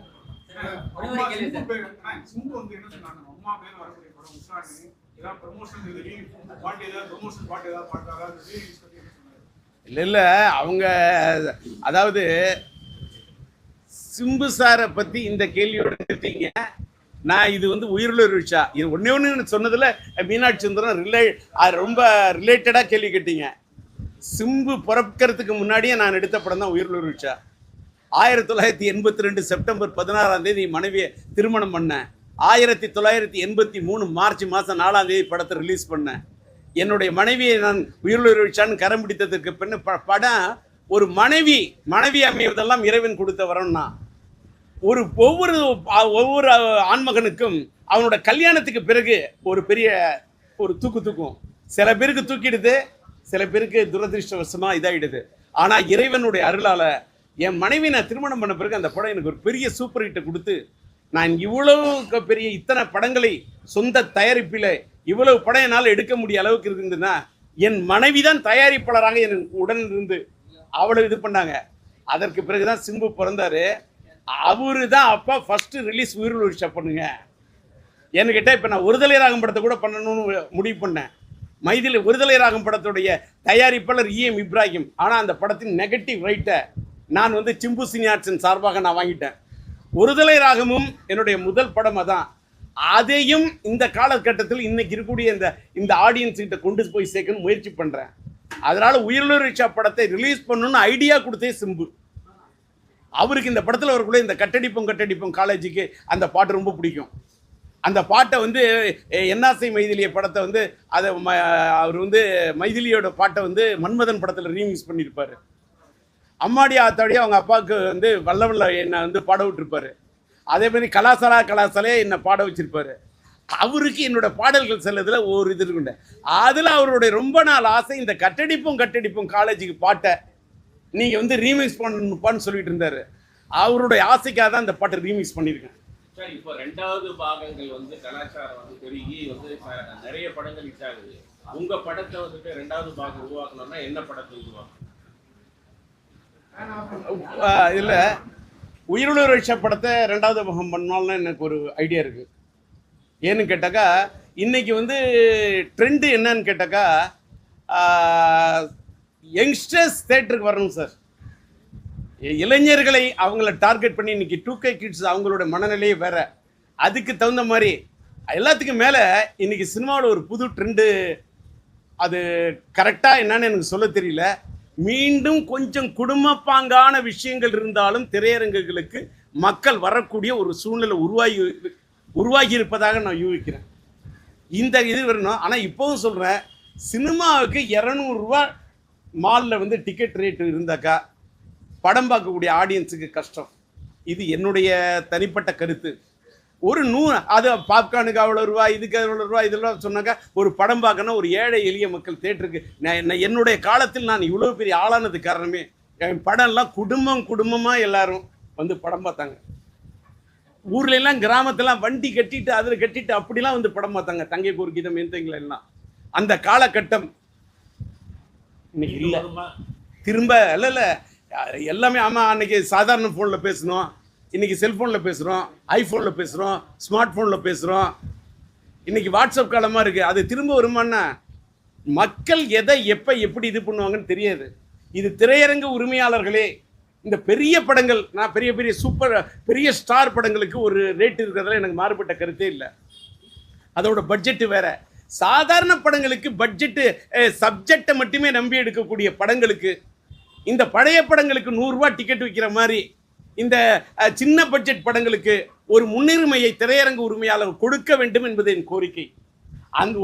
இல்லை அவங்க அதாவது சிம்பு சாரை பற்றி இந்த கேள்வியோட நிறுத்திங்க. நான் இது வந்து உயிருள்ள ஒரு விஷயம். இது ஒன்று சொன்னதில் மீனாட்சி சுந்தரம் ரொம்ப ரிலேட்டடாக கேள்வி கேட்டீங்க. சிம்பு பிறக்கிறதுக்கு முன்னாடியே நான் எடுத்த படம் தான் உயிருள்ள ஒரு விஷயம். 1982 செப்டம்பர் 16 மனைவியை திருமணம் பண்ணேன். 1983 மார்ச் மாதம் 4 படத்தை ரிலீஸ் பண்ணேன். என்னுடைய மனைவியை நான் உயிருள்ள ஒரு விஷயம்னு கரம் பிடித்ததுக்கு பின்ன படம் ஒரு மனைவி அமைவதெல்லாம் இறைவன் கொடுத்த வரம்னா, ஒவ்வொரு ஆண்மகனுக்கும் அவனோட கல்யாணத்துக்கு பிறகு ஒரு பெரிய ஒரு தூக்கும். சில பேருக்கு தூக்கிடுது, சில பேருக்கு துரதிருஷ்டவசமாக இதாகிடுது. ஆனால் இறைவனுடைய அருளால் என் மனைவி நான் திருமணம் பண்ண பிறகு அந்த படம் எனக்கு ஒரு பெரிய சூப்பர் ஹிட்டை கொடுத்து, நான் இவ்வளவு பெரிய இத்தனை படங்களை சொந்த தயாரிப்பில் இவ்வளவு படம் என்னால் எடுக்க முடிய அளவுக்கு இருந்ததுன்னா என் மனைவி தான் தயாரிப்பாளராக என் உடன் இருந்து அவ்வளோ இது பண்ணாங்க. அதற்கு பிறகுதான் சிம்பு பிறந்தாரு. அவரு தான் அப்பா ஃபர்ஸ்ட் ரிலீஸ் உயிருள்ள விஷயம் பண்ணுங்க. ஏன்னு கேட்டால் இப்போ நான் ஒருதலை ராகம் படத்தை கூட பண்ணணும்னு முடிவு பண்ணேன். மைதிலி ஒருதலை ராகம் படத்துடைய தயாரிப்பாளர் இஎம் இப்ராஹிம். ஆனால் அந்த படத்தின் நெகட்டிவ் ரைட்டை நான் வந்து சிம்பு சினியார்ட்ஸின் சார்பாக நான் வாங்கிட்டேன். ஒருதலை ராகமும் என்னுடைய முதல் படம் அதான். அதையும் இந்த காலகட்டத்தில் இன்னைக்கு இருக்கக்கூடிய இந்த ஆடியன்ஸ் கிட்ட கொண்டு போய் சேர்க்கணும் முயற்சி பண்ணுறேன். அதனால உயிருள்ள ரிக்ஷா படத்தை ரிலீஸ் பண்ணணும்னு ஐடியா கொடுத்தே சிம்பு. அவருக்கு இந்த படத்தில் வரக்கூடிய இந்த கட்டடிப்பும் காலேஜுக்கு அந்த பாட்டு ரொம்ப பிடிக்கும். அந்த பாட்டை வந்து என்னாசை மைதிலிய படத்தை வந்து அதை அவர் வந்து மைதிலியோட பாட்டை வந்து மன்மதன் படத்தில் ரீமிக்ஸ் பண்ணியிருப்பார். அம்மாடி ஆத்தாடியா அவங்க அப்பாவுக்கு வந்து வல்ல என்னை வந்து பாட விட்டுருப்பாரு. அதே மாதிரி கலாசாலே என்னை பாட வச்சிருப்பாரு. அவருக்கு என்னோட பாடல்கள் செல்லதில் ஒரு இது இருக்குண்ட. அதில் அவருடைய ரொம்ப நாள் ஆசை இந்த கட்டடிப்பும் காலேஜுக்கு பாட்டை நீங்கள் வந்து ரீமிக்ஸ் பண்ணணுப்பான்னு சொல்லிட்டு இருந்தார். அவருடைய ஆசைக்காக தான் இந்த பாட்டை ரீமிக்ஸ் பண்ணியிருக்கேன். சார், இப்போ 2வது பாகங்கள் வந்து கலாச்சாரம் வந்து பெருகி வந்து நிறைய படங்கள் ஹிட் ஆகுது. உங்க படத்தை வந்துட்டு 2வது பாகம் உருவாக்கணும்னா என்ன படத்தை உருவாக்கணும்? இல்லை, உயிருள்ள ரிக்ஷா படத்தை 2வது பாகம் பண்ணாலும் எனக்கு ஒரு ஐடியா இருக்குது. ஏன்னு கேட்டாக்கா இன்னைக்கு வந்து ட்ரெண்டு என்னன்னு கேட்டாக்கா யங்ஸ்டர்ஸ் தேட்டருக்கு வரணும் சார். இளைஞர்களை அவங்கள டார்கெட் பண்ணி இன்னைக்கு 2K கிட்ஸ் அவங்களோட மனநிலையே வேற. அதுக்கு தகுந்த மாதிரி எல்லாத்துக்கும் மேலே இன்னைக்கு சினிமாவில் ஒரு புது ட்ரெண்டு. அது கரெக்டாக என்னன்னு எனக்கு சொல்ல தெரியல. மீண்டும் கொஞ்சம் குடும்பப்பாங்கான விஷயங்கள் இருந்தாலும் திரையரங்குகளுக்கு மக்கள் வரக்கூடிய ஒரு சூழ்நிலை உருவாகி இருப்பதாக நான் யூகிக்கிறேன். இந்த இது வரணும். ஆனால் இப்போவும் சொல்கிறேன், சினிமாவுக்கு 200 ரூபா மாலில் வந்து டிக்கெட் ரேட்டு இருந்தாக்கா படம் பார்க்கக்கூடிய ஆடியன்ஸுக்கு கஷ்டம். இது என்னுடைய தனிப்பட்ட கருத்து. ஒரு அது பாப்கார்னுக்கு அவ்வளோ ரூபா, இதுக்கு அவ்வளோ ரூபா, இதெல்லாம் சொன்னாக்கா ஒரு படம் பார்க்கணும் ஒரு ஏழை எளிய மக்கள் தேட்டருக்கு. என்னுடைய காலத்தில் நான் இவ்வளோ பெரிய ஆளானது காரணமே என் படம்லாம் குடும்பமாக எல்லாரும் வந்து படம் பார்த்தாங்க. ஊர்லெல்லாம் கிராமத்திலாம் வண்டி கட்டிட்டு அதில் கட்டிட்டு அப்படிலாம் வந்து படம் பார்த்தாங்க. தங்கை கோர்கிதம் எந்தங்களை எல்லாம் அந்த காலகட்டம் இன்னைக்கு இல்லை. திரும்ப இல்லை எல்லாமே. ஆமாம், அன்னைக்கு சாதாரண ஃபோனில் பேசணும், இன்னைக்கு செல்ஃபோனில் பேசுகிறோம், ஐஃபோனில் பேசுகிறோம், ஸ்மார்ட் ஃபோனில் பேசுகிறோம். இன்னைக்கு வாட்ஸ்அப் காலமாக இருக்குது. அது திரும்ப வருமானா மக்கள் எதை எப்போ எப்படி இது பண்ணுவாங்கன்னு தெரியாது. இது திரையரங்கு உரிமையாளர்களே இந்த பெரிய படங்கள், நான் பெரிய பெரிய ஸ்டார் படங்களுக்கு ஒரு ரேட் இருக்கிறதுல எனக்கு மாறுபட்ட கருத்தே இல்லை. அதோட பட்ஜெட்டு வேற. சாதாரண படங்களுக்கு பட்ஜெட்டு சப்ஜெக்டை மட்டுமே நம்பி எடுக்கக்கூடிய படங்களுக்கு, இந்த பழைய படங்களுக்கு 100 ரூபா டிக்கெட் விற்கிற மாதிரி இந்த சின்ன பட்ஜெட் படங்களுக்கு ஒரு முன்னுரிமையை திரையரங்கு உரிமையாளர் கொடுக்க வேண்டும் என்பது என் கோரிக்கை.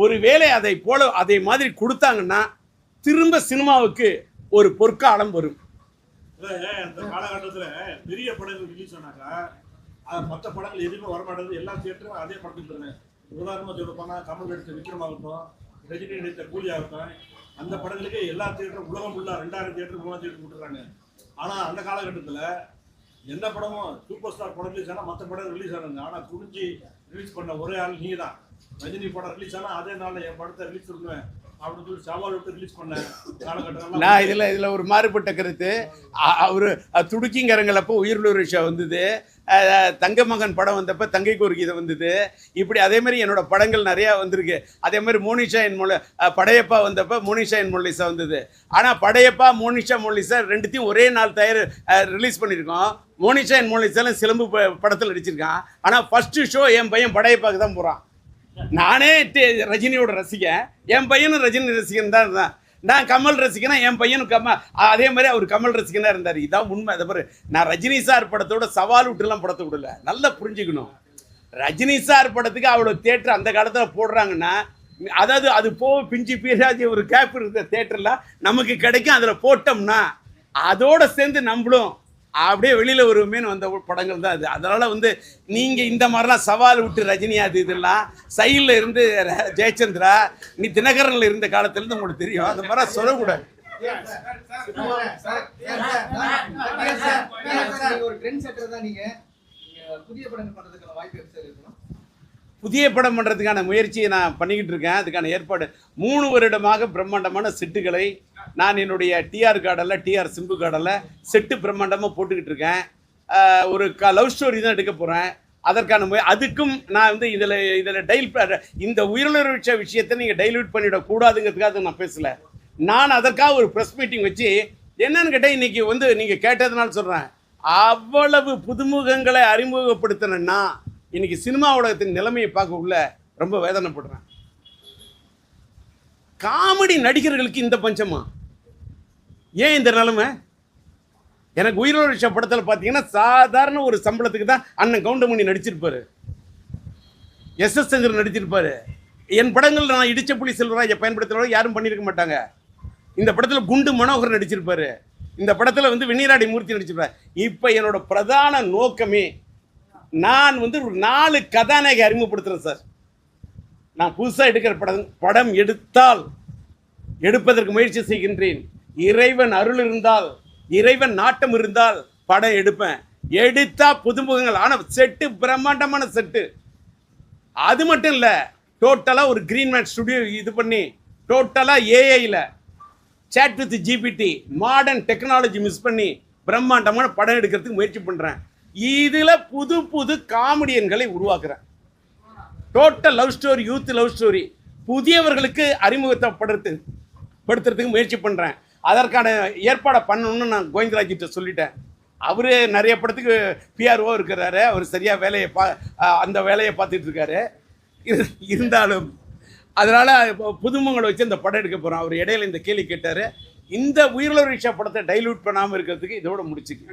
ஒருவேளை அதை மாதிரி கொடுத்தாங்கன்னா திரும்ப சினிமாவுக்கு ஒரு பொற்காலம் வரும். இந்த காலகட்டத்தில் பெரிய படங்கள் ரிலீஸ் ஆனாக்கா மற்ற படங்கள் எதுவுமே வரமாட்டேங்குது. எல்லா தியேட்டரும் அதே படத்துக்கு தருவேன். உதாரணமாக சொல்லப்போனா கமல் நடித்த விக்ரமாகட்டும், ரஜினி நடித்த கூலி ஆகட்டும், அந்த படங்களுக்கே எல்லா தியேட்டரும் உலகம் ஃபுல்லாக 2000 தியேட்டர் 3000 தியேட்டர் விட்டுறாங்க. ஆனால் அந்த காலகட்டத்தில் எந்த படமும் சூப்பர் ஸ்டார் படம் ரிலீஸ் ஆனால் மற்ற படம் ரிலீஸ் ஆனாங்க. ஆனால் குறிஞ்சி ரிலீஸ் பண்ண ஒரே ஆள் நீ தான். ரஜினி படம் ரிலீஸ் ஆனால் அதே நாளில் என் படத்தை ரிலீஸ் பண்ணுவேன் அப்படின்னு சொல்லி சவால் விட்டு ரிலீஸ் பண்ண காலகட்டம். நான் இதில் ஒரு மாறுபட்ட கருத்து. அவர் துடுக்கிங்கரங்களப்போ உயிருள்ள ரிக்ஷா வந்தது, தங்க மகன் படம் வந்தப்போ தங்கை கோர்கிதம் வந்தது. இப்படி அதே மாதிரி என்னோட படங்கள் நிறையா வந்திருக்கு. அதே மாதிரி மோனிஷா என் படையப்பா வந்தப்போ மோனிஷா என் மொழிசா வந்தது. ஆனால் படையப்பா மோனிஷா மொழிசா ரெண்டுத்தையும் ஒரே நாள் ரிலீஸ் பண்ணியிருக்கோம். மோனிஷா என் மொழிசாலும் சிலம்பு படத்தில் நடிச்சிருக்கான். ஆனால் ஃபஸ்ட்டு ஷோ என் பையன் படையப்பாவுக்கு தான் போகிறான். நானே ரஜினியோட ரசிகன், என் பையனும் ரஜினி ரசிகன் தான் இருந்தான். நான் கமல் ரசிகனா, என் பையனும் அதே மாதிரி அவர் கமல் ரசிகனாக இருந்தார். இதான் உண்மை. அதை பாரு, நான் ரஜினி சார் படத்தோட சவால் விட்டுலாம் படத்தை விடல. நல்லா புரிஞ்சுக்கணும். ரஜினி சார் படத்துக்கு அவ்வளோ தேட்டர் அந்த காலத்தில் போடுறாங்கன்னா, அதாவது அது பிஞ்சு பீராஜி ஒரு கேப் இருக்கிற தேட்டரில் நமக்கு கிடைக்கும். அதில் போட்டோம்னா அதோட சேர்ந்து நம்மளும் அப்படியே வெளியில் வருவேன்னு வந்த படங்கள் தான் அது. அதனால் வந்து நீங்கள் இந்த மாதிரிலாம் சவால் விட்டு ரஜினி அது இதெல்லாம் சைடில் இருந்து ஜெயச்சந்திரா, நீ தினகரனில் இருந்த காலத்துலேருந்து உங்களுக்கு தெரியும். அந்த மாதிரிலாம் சொல்லக்கூடாது. புதிய படம் பண்ணுறதுக்கான முயற்சியை நான் பண்ணிக்கிட்டு இருக்கேன். அதுக்கான ஏற்பாடு 3 வருடமாக பிரம்மாண்டமான செட்டுகளை நான் என்னுடைய டிஆர் கார்டில், டிஆர் சிம்பு கார்டில் செட்டு பிரம்மாண்டமாக போட்டுக்கிட்டு இருக்கேன். ஒரு லவ் ஸ்டோரி தான் எடுக்க போகிறேன். அதற்கான அதுக்கும் நான் வந்து இதில் இந்த உயிரிழந்த விஷயத்தை நீங்கள் டைல்யூட் பண்ணிடக்கூடாதுங்கிறதுக்காக நான் பேசலை. நான் அதற்காக ஒரு ப்ரெஸ் மீட்டிங் வச்சு என்னன்னு கேட்டால் இன்றைக்கி வந்து நீங்கள் கேட்டதுனால சொல்கிறேன், அவ்வளவு புதுமுகங்களை அறிமுகப்படுத்தினா இன்னைக்கு சினிமா உலகத்தின் நிலைமையை பார்க்கக்குள்ள ரொம்ப வேதனைப்படுறேன். காமெடி நடிகர்களுக்கு இந்த பஞ்சமா? ஏன் இந்த நிலைமை? எனக்கு உயிரோட படத்தில் பார்த்தீங்கன்னா சாதாரண ஒரு சம்பளத்துக்கு தான் அண்ணன் கவுண்டமணி நடிச்சிருப்பாரு, எஸ்.எஸ். சங்கர் நடிச்சிருப்பாரு. என் படங்கள் நான் இடிச்ச புலி செல்வராஜை பயன்படுத்துகிறவங்க யாரும் பண்ணியிருக்க மாட்டாங்க. இந்த படத்தில் குண்டு மனோகர் நடிச்சிருப்பாரு, இந்த படத்தில் வந்து வெண்ணிராடி மூர்த்தி நடிச்சிருப்பார். இப்போ என்னோட பிரதான நோக்கமே நான் வந்து ஒரு 4 கதாநாயகி அறிமுகப்படுத்துகிறேன் சார். நான் புதுசாக எடுக்கிற படம் எடுப்பதற்கு முயற்சி செய்கின்றேன். இறைவன் அருள் இருந்தால், இறைவன் நாட்டம் இருந்தால் படம் எடுப்பேன். எடுத்தா புதுமுகங்கள். ஆனால் செட்டு பிரம்மாண்டமான செட்டு. அது மட்டும் இல்லை, டோட்டலாக ஒரு கிரீன்மேன் ஸ்டுடியோ இது பண்ணி டோட்டலாக ஏஐயில் chat with GPT modern technology miss பண்ணி பிரம்மாண்டமான படம் எடுக்கிறதுக்கு முயற்சி பண்ணுறேன். இதில் புது புது காமெடியன்களை உருவாக்குறேன். Total love story, youth love story புதியவர்களுக்கு அறிமுகப்படுத்துறதுக்கு முயற்சி பண்ணுறேன். அதற்கான ஏற்பாடை பண்ணணும்னு நான் கோவிந்தராஜிட்ட சொல்லிட்டேன். அவர் நிறைய படத்துக்கு பிஆர்ஓ இருக்கிறாரு, அவர் சரியாக அந்த வேலையை பார்த்துட்டு இருக்காரு. இருந்தாலும் அதனால் புதுமுகங்களை வச்சு இந்த படம் எடுக்க போகிறோம். அவர் இடையில இந்த கேள்வி கேட்டார். இந்த உயிரிழந்த ரிக்ஷா படத்தை டைல்யூட் பண்ணாமல் இருக்கிறதுக்கு இதோட முடிச்சுக்கு.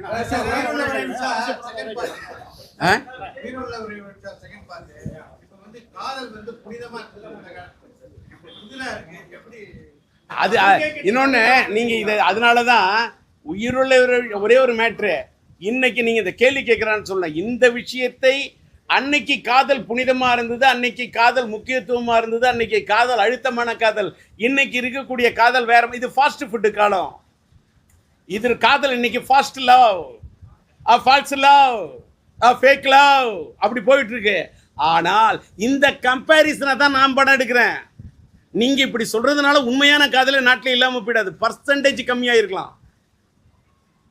அது இன்னொன்று, நீங்கள் இதை அதனால தான் உயிருள்ள ஒரே ஒரு மேட்ரு. இன்னைக்கு நீங்கள் இந்த கேள்வி கேட்குறான்னு சொன்ன இந்த விஷயத்தை அன்னைக்கு காதல் புனிதமாக இருந்தது, அன்னைக்கு காதல் முக்கியத்துவமாக இருந்தது, அன்னைக்கு காதல் அழுத்தமான காதல். இன்னைக்கு இருக்கக்கூடிய காதல் வேற. இது ஃபாஸ்ட் ஃபுட்டு காலம். இது காதல் இன்னைக்கு fast love, false love, fake love அப்படி போயிட்டு இருக்கு. ஆனால் இந்த கம்பேரிசனை தான் நான் படம் எடுக்கிறேன். நீங்கள் இப்படி சொல்றதுனால உண்மையான காதலே நாட்டில் இல்லாமல் போயிடாது, பர்சன்டேஜ் கம்மியாக இருக்கலாம்.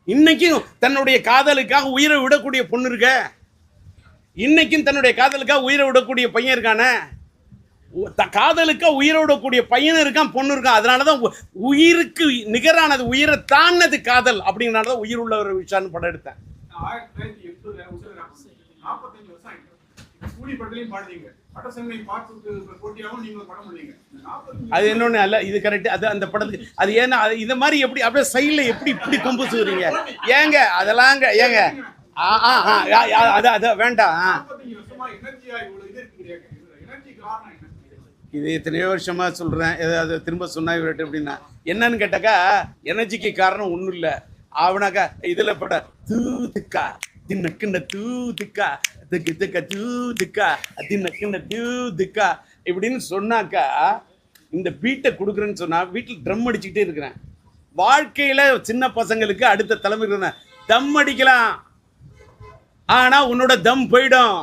இன்னைக்கும் தன்னுடைய காதலுக்காக உயிரை விடக்கூடிய பொண்ணு இருக்க, இன்னைக்கும் தன்னுடைய காதலுக்காக உயிரை விடக்கூடிய பையன் இருக்கானே, காதலுக்காக உயிரை விடக்கூடிய பையன் இருக்கான், பொண்ணு இருக்கான். அதனால தான் உயிருக்கு நிகரானது, உயிரை தாண்டது காதல். அப்படிங்கிறனால தான் உயிர் உள்ள ஒரு விஷயம்னு படம் எடுத்தேன். 45 வருஷம் கூலி படத்துலையும் பாடுறீங்க, அது இன்னொன்று அல்ல, இது கரெக்ட். அது அந்த படத்துக்கு அது ஏன்னா அது இந்த மாதிரி எப்படி அப்படியே சைடில் எப்படி இப்படி கொம்பு சொல்றீங்க ஏங்க? அதெல்லாங்க ஏங்க அது வேண்டாம். இது எத்தனையோ வருஷமா சொல்றேன். ஏதாவது திரும்ப சொன்னா இவர்கிட்ட அப்படின்னா என்னன்னு கேட்டாக்கா, எனர்ஜிக்கு காரணம் ஒன்றும் இல்லை. அவனாக்கா இதில் பட தூதுக்கா தின்னக்குண்ட தூதுக்கா திக்கு திக்க தூதுக்கா தின்னக்குண்ட தூதுக்கா இப்படின்னு சொன்னாக்கா, இந்த பீட்டை கொடுக்குறேன்னு சொன்னா வீட்டில் ட்ரம் அடிச்சுக்கிட்டே இருக்கிறேன். வாழ்க்கையில் சின்ன பசங்களுக்கு அடுத்த தலைமுறை தம் அடிக்கலாம், ஆனால் உன்னோட தம் போயிடும்.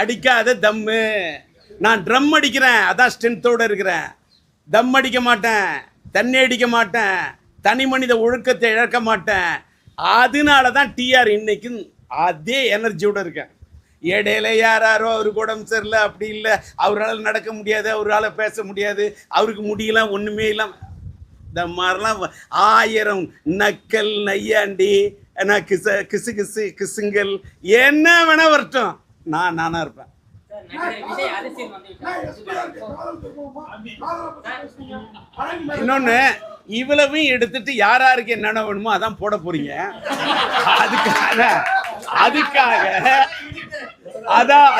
அடிக்காத தம்மு. நான் ட்ரம் அடிக்கிறேன், அதான் ஸ்ட்ரென்த்தோடு இருக்கிறேன். தம் அடிக்க மாட்டேன், தண்ணி அடிக்க மாட்டேன், தனி மனித ஒழுக்கத்தை இழக்க மாட்டேன். அதனால தான் டிஆர் இன்னைக்கும் அதே எனர்ஜியோடு இருக்கேன். இடையில யாரோ அவருக்கு உடம்பு சரியில்லை, அப்படி இல்லை, அவரால் நடக்க முடியாது, அவரால் பேச முடியாது, அவருக்கு முடியலாம், ஒன்றுமே இல்லாமல் இந்த மாதிரிலாம் 1000 நக்கல் நையாண்டி நான் கிசு கிசுங்கள் என்ன வேணா வரட்டும், நானாக இருப்பேன். இன்னொன்னு, இவ்வளவையும் எடுத்துட்டு யாராருக்கு என்னென்ன வேணுமோ அதான் போட போறீங்க.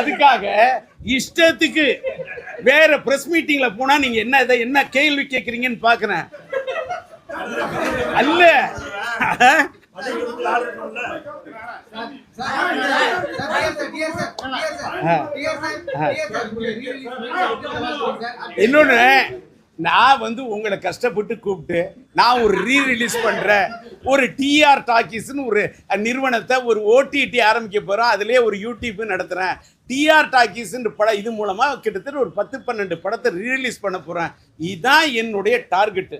அதுக்காக இஷ்டத்துக்கு வேற பிரஸ் மீட்டிங்ல போனா நீங்க என்ன கேள்வி கேட்கறீங்கன்னு பாக்குறேன். அல்ல இன்னொன்னு, நான் வந்து உங்களை கஷ்டப்பட்டு கூப்பிட்டு நான் ஒரு ரீரிலீஸ் பண்றேன், ஒரு டிஆர் டாக்கீஸ்னு ஒரு நிறுவனத்தை, ஒரு ஓடிடி ஆரம்பிக்க போறோம், அதுலேயே ஒரு யூடியூப் நடத்துறேன். டிஆர் டாக்கீஸ்ன்ற படம், இது மூலமா கிட்டத்தட்ட ஒரு 10-12 படத்தை ரீரிலீஸ் பண்ண போறேன். இதுதான் என்னுடைய டார்கெட்டு.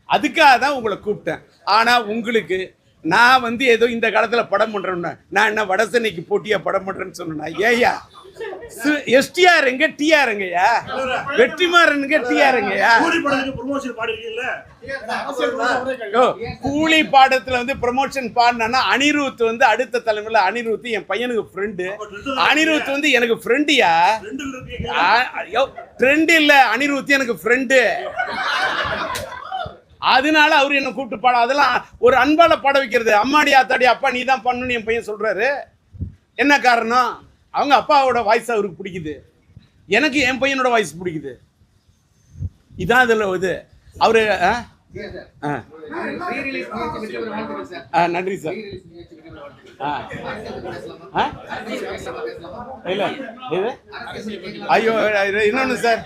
அதுக்காக தான் உங்களை கூப்பிட்டேன். ஆனால் உங்களுக்கு நான் வந்து ஏதோ இந்த காலத்துல படம் பண்றேன்னா நான் என்ன வடசென்னைக்கு போட்டியா படம் பண்றேன்னு சொன்னா ஏயா எஸ்டிஆர் எங்க டிஆர் எங்கயா வெற்றிமாறனுங்க டிஆர் எங்கயா கூலி படத்துக்கு ப்ரொமோஷன் பாடிருக்கீங்கல்ல கூலி பாடத்துல வந்து ப்ரமோஷன் பாடினா அனிருத் வந்து அடுத்த தலைமையில அனிருத் என் பையனுக்கு ஃப்ரெண்டு அனிருத் வந்து எனக்கு ஃப்ரெண்டியா ட்ரெண்ட் இல்ல அனிருத் எனக்கு ஃப்ரெண்டு அதனால அவரு என்ன கூப்பிட்டு பாட அதெல்லாம் ஒரு அன்பால பாட வைக்கிறது அம்மாடி ஆத்தாடி அப்பா நீ தான் பண்ணணும்னு என் பையன் சொல்றாரு என்ன காரணம் அவங்க அப்பாவோட வாய்ஸ் அவருக்கு பிடிக்குது எனக்கு என் பையனோட வாய்ஸ் பிடிக்குது இதான் இதுல இது அவரு நன்றி சார் இல்ல இது ஐயோ இன்னொன்னு சார்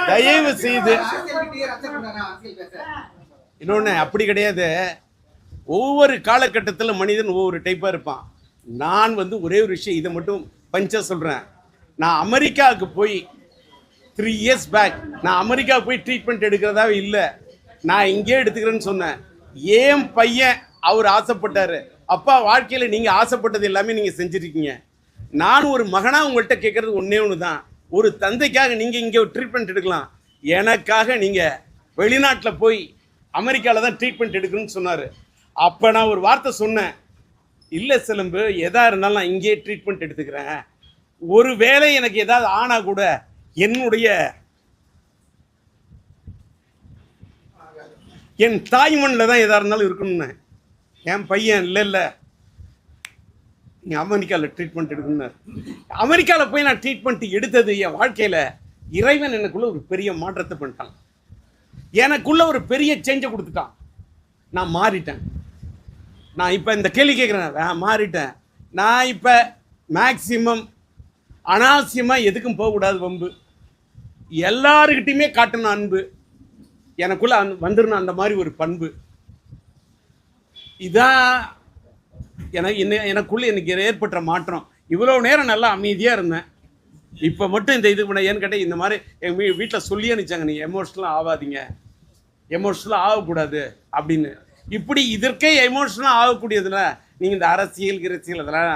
தயவு செய்து இன்னொன்னு அப்படி கிடையாது ஒவ்வொரு காலகட்டத்தில் மனிதன் ஒவ்வொரு டைப்பா இருப்பான் நான் வந்து ஒரே ஒரு விஷயம் இதை மட்டும் பஞ்சா சொல்றேன் நான் அமெரிக்காவுக்கு போய் 3 years பேக் நான் அமெரிக்கா போய் ட்ரீட்மெண்ட் எடுக்கிறதாவே இல்லை நான் இங்கே எடுத்துக்கிறேன்னு சொன்னேன் ஏன் பையன் அவர் ஆசைப்பட்டாரு அப்பா வாழ்க்கையில் நீங்கள் ஆசைப்பட்டது எல்லாமே நீங்கள் செஞ்சுருக்கீங்க நான் ஒரு மகனாக உங்கள்கிட்ட கேட்குறது ஒன்றே ஒன்று தான் ஒரு தந்தைக்காக நீங்கள் இங்கே ட்ரீட்மெண்ட் எடுக்கலாம் எனக்காக நீங்கள் வெளிநாட்டில் போய் அமெரிக்காவில் தான் ட்ரீட்மெண்ட் எடுக்கணும்னு சொன்னார் அப்போ நான் ஒரு வார்த்தை சொன்னேன் இல்லை சிலம்பு எதா இருந்தாலும் நான் இங்கேயே ட்ரீட்மெண்ட் எடுத்துக்கிறேன் ஒரு வேளை எனக்கு ஏதாவது ஆனால் கூட என்னுடைய என் தாய்மண்ணில் தான் எதாக இருந்தாலும் இருக்கணும்னு என் பையன் இல்லை நீங்கள் அமெரிக்காவில் ட்ரீட்மெண்ட் எடுக்கணும்னு அமெரிக்காவில் போய் நான் ட்ரீட்மெண்ட் எடுத்தது என் வாழ்க்கையில் இறைவன் எனக்குள்ள ஒரு பெரிய மாற்றத்தை பண்ணிட்டான் எனக்குள்ள ஒரு பெரிய சேஞ்சை கொடுத்துட்டான் நான் மாறிட்டேன் நான் இப்போ இந்த கேள்வி கேட்குறேன் மாறிட்டேன் நான் இப்போ மேக்சிமம் அனாவசியமாக எதுக்கும் போகக்கூடாது வம்பு எல்லாருக்கிட்டையுமே காட்டணும் அன்பு எனக்குள்ள வந்துடணும் அந்த மாதிரி ஒரு பண்பு இதான் எனக்குள்ள எனக்கு ஏற்பட்ட மாற்றம் இவ்வளோ நேரம் நல்லா அமைதியாக இருந்தேன் இப்போ மட்டும் இந்த இது பண்ண ஏன்னு கேட்டால் இந்த மாதிரி எங்கள் வீட்டில் சொல்லி அனுப்பிச்சாங்க நீங்கள் எமோஷ்னலாக ஆகாதீங்க எமோஷ்னலாக ஆகக்கூடாது அப்படின்னு இப்படி இதற்கே எமோஷ்னலாக ஆகக்கூடியதுல நீங்கள் இந்த அரசியல் அதெல்லாம்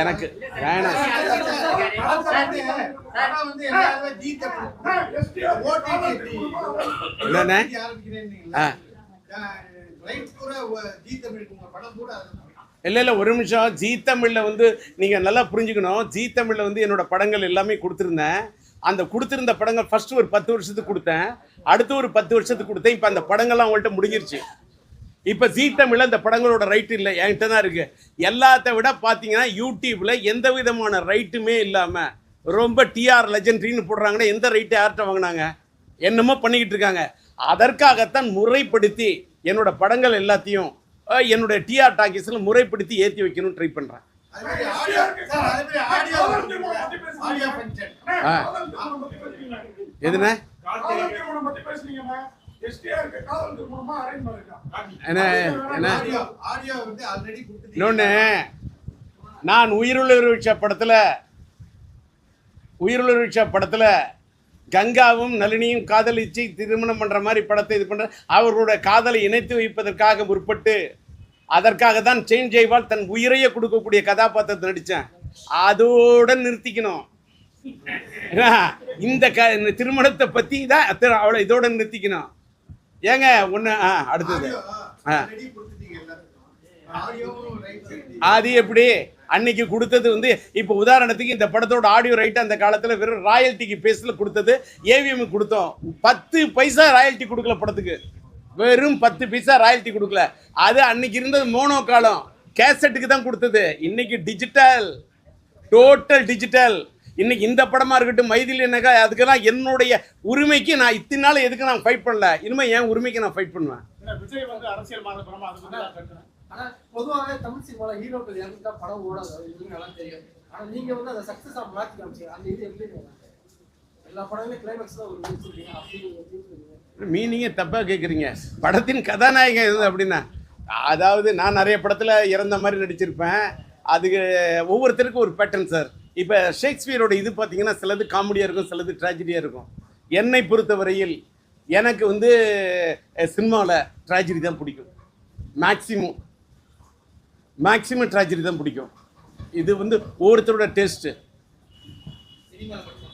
எனக்கு வேணாம் என்னண்ணே இல்லை ஒரு நிமிஷம் ஜீ தமிழில் வந்து நீங்கள் நல்லா புரிஞ்சுக்கணும் ஜீ தமிழில் வந்து என்னோட படங்கள் எல்லாமே கொடுத்துருந்தேன் அந்த கொடுத்துருந்த படங்கள் ஃபர்ஸ்ட் ஒரு 10 வருஷத்துக்கு கொடுத்தேன் அடுத்து ஒரு 10 வருஷத்துக்கு கொடுத்தேன் இப்போ அந்த படங்கள்லாம் அவங்கள்ட்ட முடிஞ்சிருச்சு இப்போ ஜீ தமிழில் அந்த படங்களோட ரைட் இல்லை என்கிட்ட தான் இருக்குது எல்லாத்த விட பார்த்தீங்கன்னா யூடியூப்பில் எந்த விதமான ரைட்டுமே இல்லாமல் ரொம்ப டிஆர் லெஜெண்ட்ரின்னு போடுறாங்கன்னா எந்த ரைட்டு யார்கிட்ட வாங்கினாங்க என்னமோ பண்ணிக்கிட்டு இருக்காங்க அதற்காகத்தான் முறைப்படுத்தி என்னோட படங்கள் எல்லாத்தையும் என்னுடைய டிஆர் டாக்கீஸில் முறைப்படுத்தி ஏற்றி வைக்கணும்னு ட்ரை பண்ணுறேன் எதுண்ணே இன்னொன்னு நான் உயிருள்ள படத்துல கங்காவும் நளினியும் காதலிச்சு திருமணம் பண்ற மாதிரி படத்தை இது பண்ற அவர்களுடைய காதலை இணைத்து வைப்பதற்காக முற்பட்டு அதற்காக தான் செயின் ஜெய்வால் தன் உயிரையே கொடுக்கக்கூடிய கதாபாத்திரத்தை நடித்தேன் அதோட நிறுத்திக்கணும் இந்த திருமணத்தை பத்தி தான் அவளை இதோட நிறுத்திக்கணும் ஏங்க ஒன்று அடுத்தது அது எப்படி அன்னைக்கு கொடுத்தது வந்து இப்போ உதாரணத்துக்கு இந்த படத்தோட ஆடியோ ரைட் அந்த காலத்தில் வெறும் ராயல்ட்டிக்கு பேஸ்ல கொடுத்தது ஏவிஎம் கொடுத்தோம் 10 பைசா ராயல்ட்டி கொடுக்கல படத்துக்கு வெறும் 10 பைசா ராயல்ட்டி கொடுக்கல அது அன்னைக்கு இருந்தது மோனோ காலம் கேசட்டுக்கு தான் கொடுத்தது இன்னைக்கு டிஜிட்டல் டோட்டல் டிஜிட்டல் இன்னைக்கு இந்த படமா இருக்கட்டும் மைதிலி என்னக்கா அதுக்கெல்லாம் என்னுடைய உரிமைக்கு நான் இத்தனை நாள் எதுக்கு நான் ஃபைட் பண்ணல இனிமே என் உரிமைக்கு நான் ஃபைட் பண்ணுவேன் விஜய் வந்து அரசியல் மாறப்பறமா அது ஆனா பொதுவாகவே தமிழ் சினிமாவில் ஹீரோக்கள் இறந்துட்டா படம் ஓடாது அது நல்லா தெரியும் ஆனா நீங்க வந்து அதை சக்சஸாக மாற்றி காமிச்சீங்க அந்த இது எப்படி எல்லா படங்களும் கிளைமேக்ஸ் தான் ஒரு வச்சிருக்கீங்க அப்படி மீனிங்கே தப்பாக கேட்குறீங்க படத்தின் கதாநாயகன் எது அப்படின்னா அதாவது நான் நிறைய படத்தில் இறந்த மாதிரி நடிச்சிருப்பேன் அதுக்கு ஒவ்வொருத்தருக்கும் ஒரு பேட்டர்ன் சார் இப்போ ஷேக்ஸ்பியரோட இது பார்த்தீங்கன்னா சிலது காமெடியாக இருக்கும் சிலது ட்ராஜடியாக இருக்கும் என்னை பொறுத்தவரையில் எனக்கு வந்து சினிமாவில் ட்ராஜடி தான் பிடிக்கும் மேக்சிமம் மேக்ஸிமம் ட்ராஜடி தான் பிடிக்கும். இது வந்து ஒவ்வொருத்தரோட டேஸ்ட்டு. சினிமா மட்டும்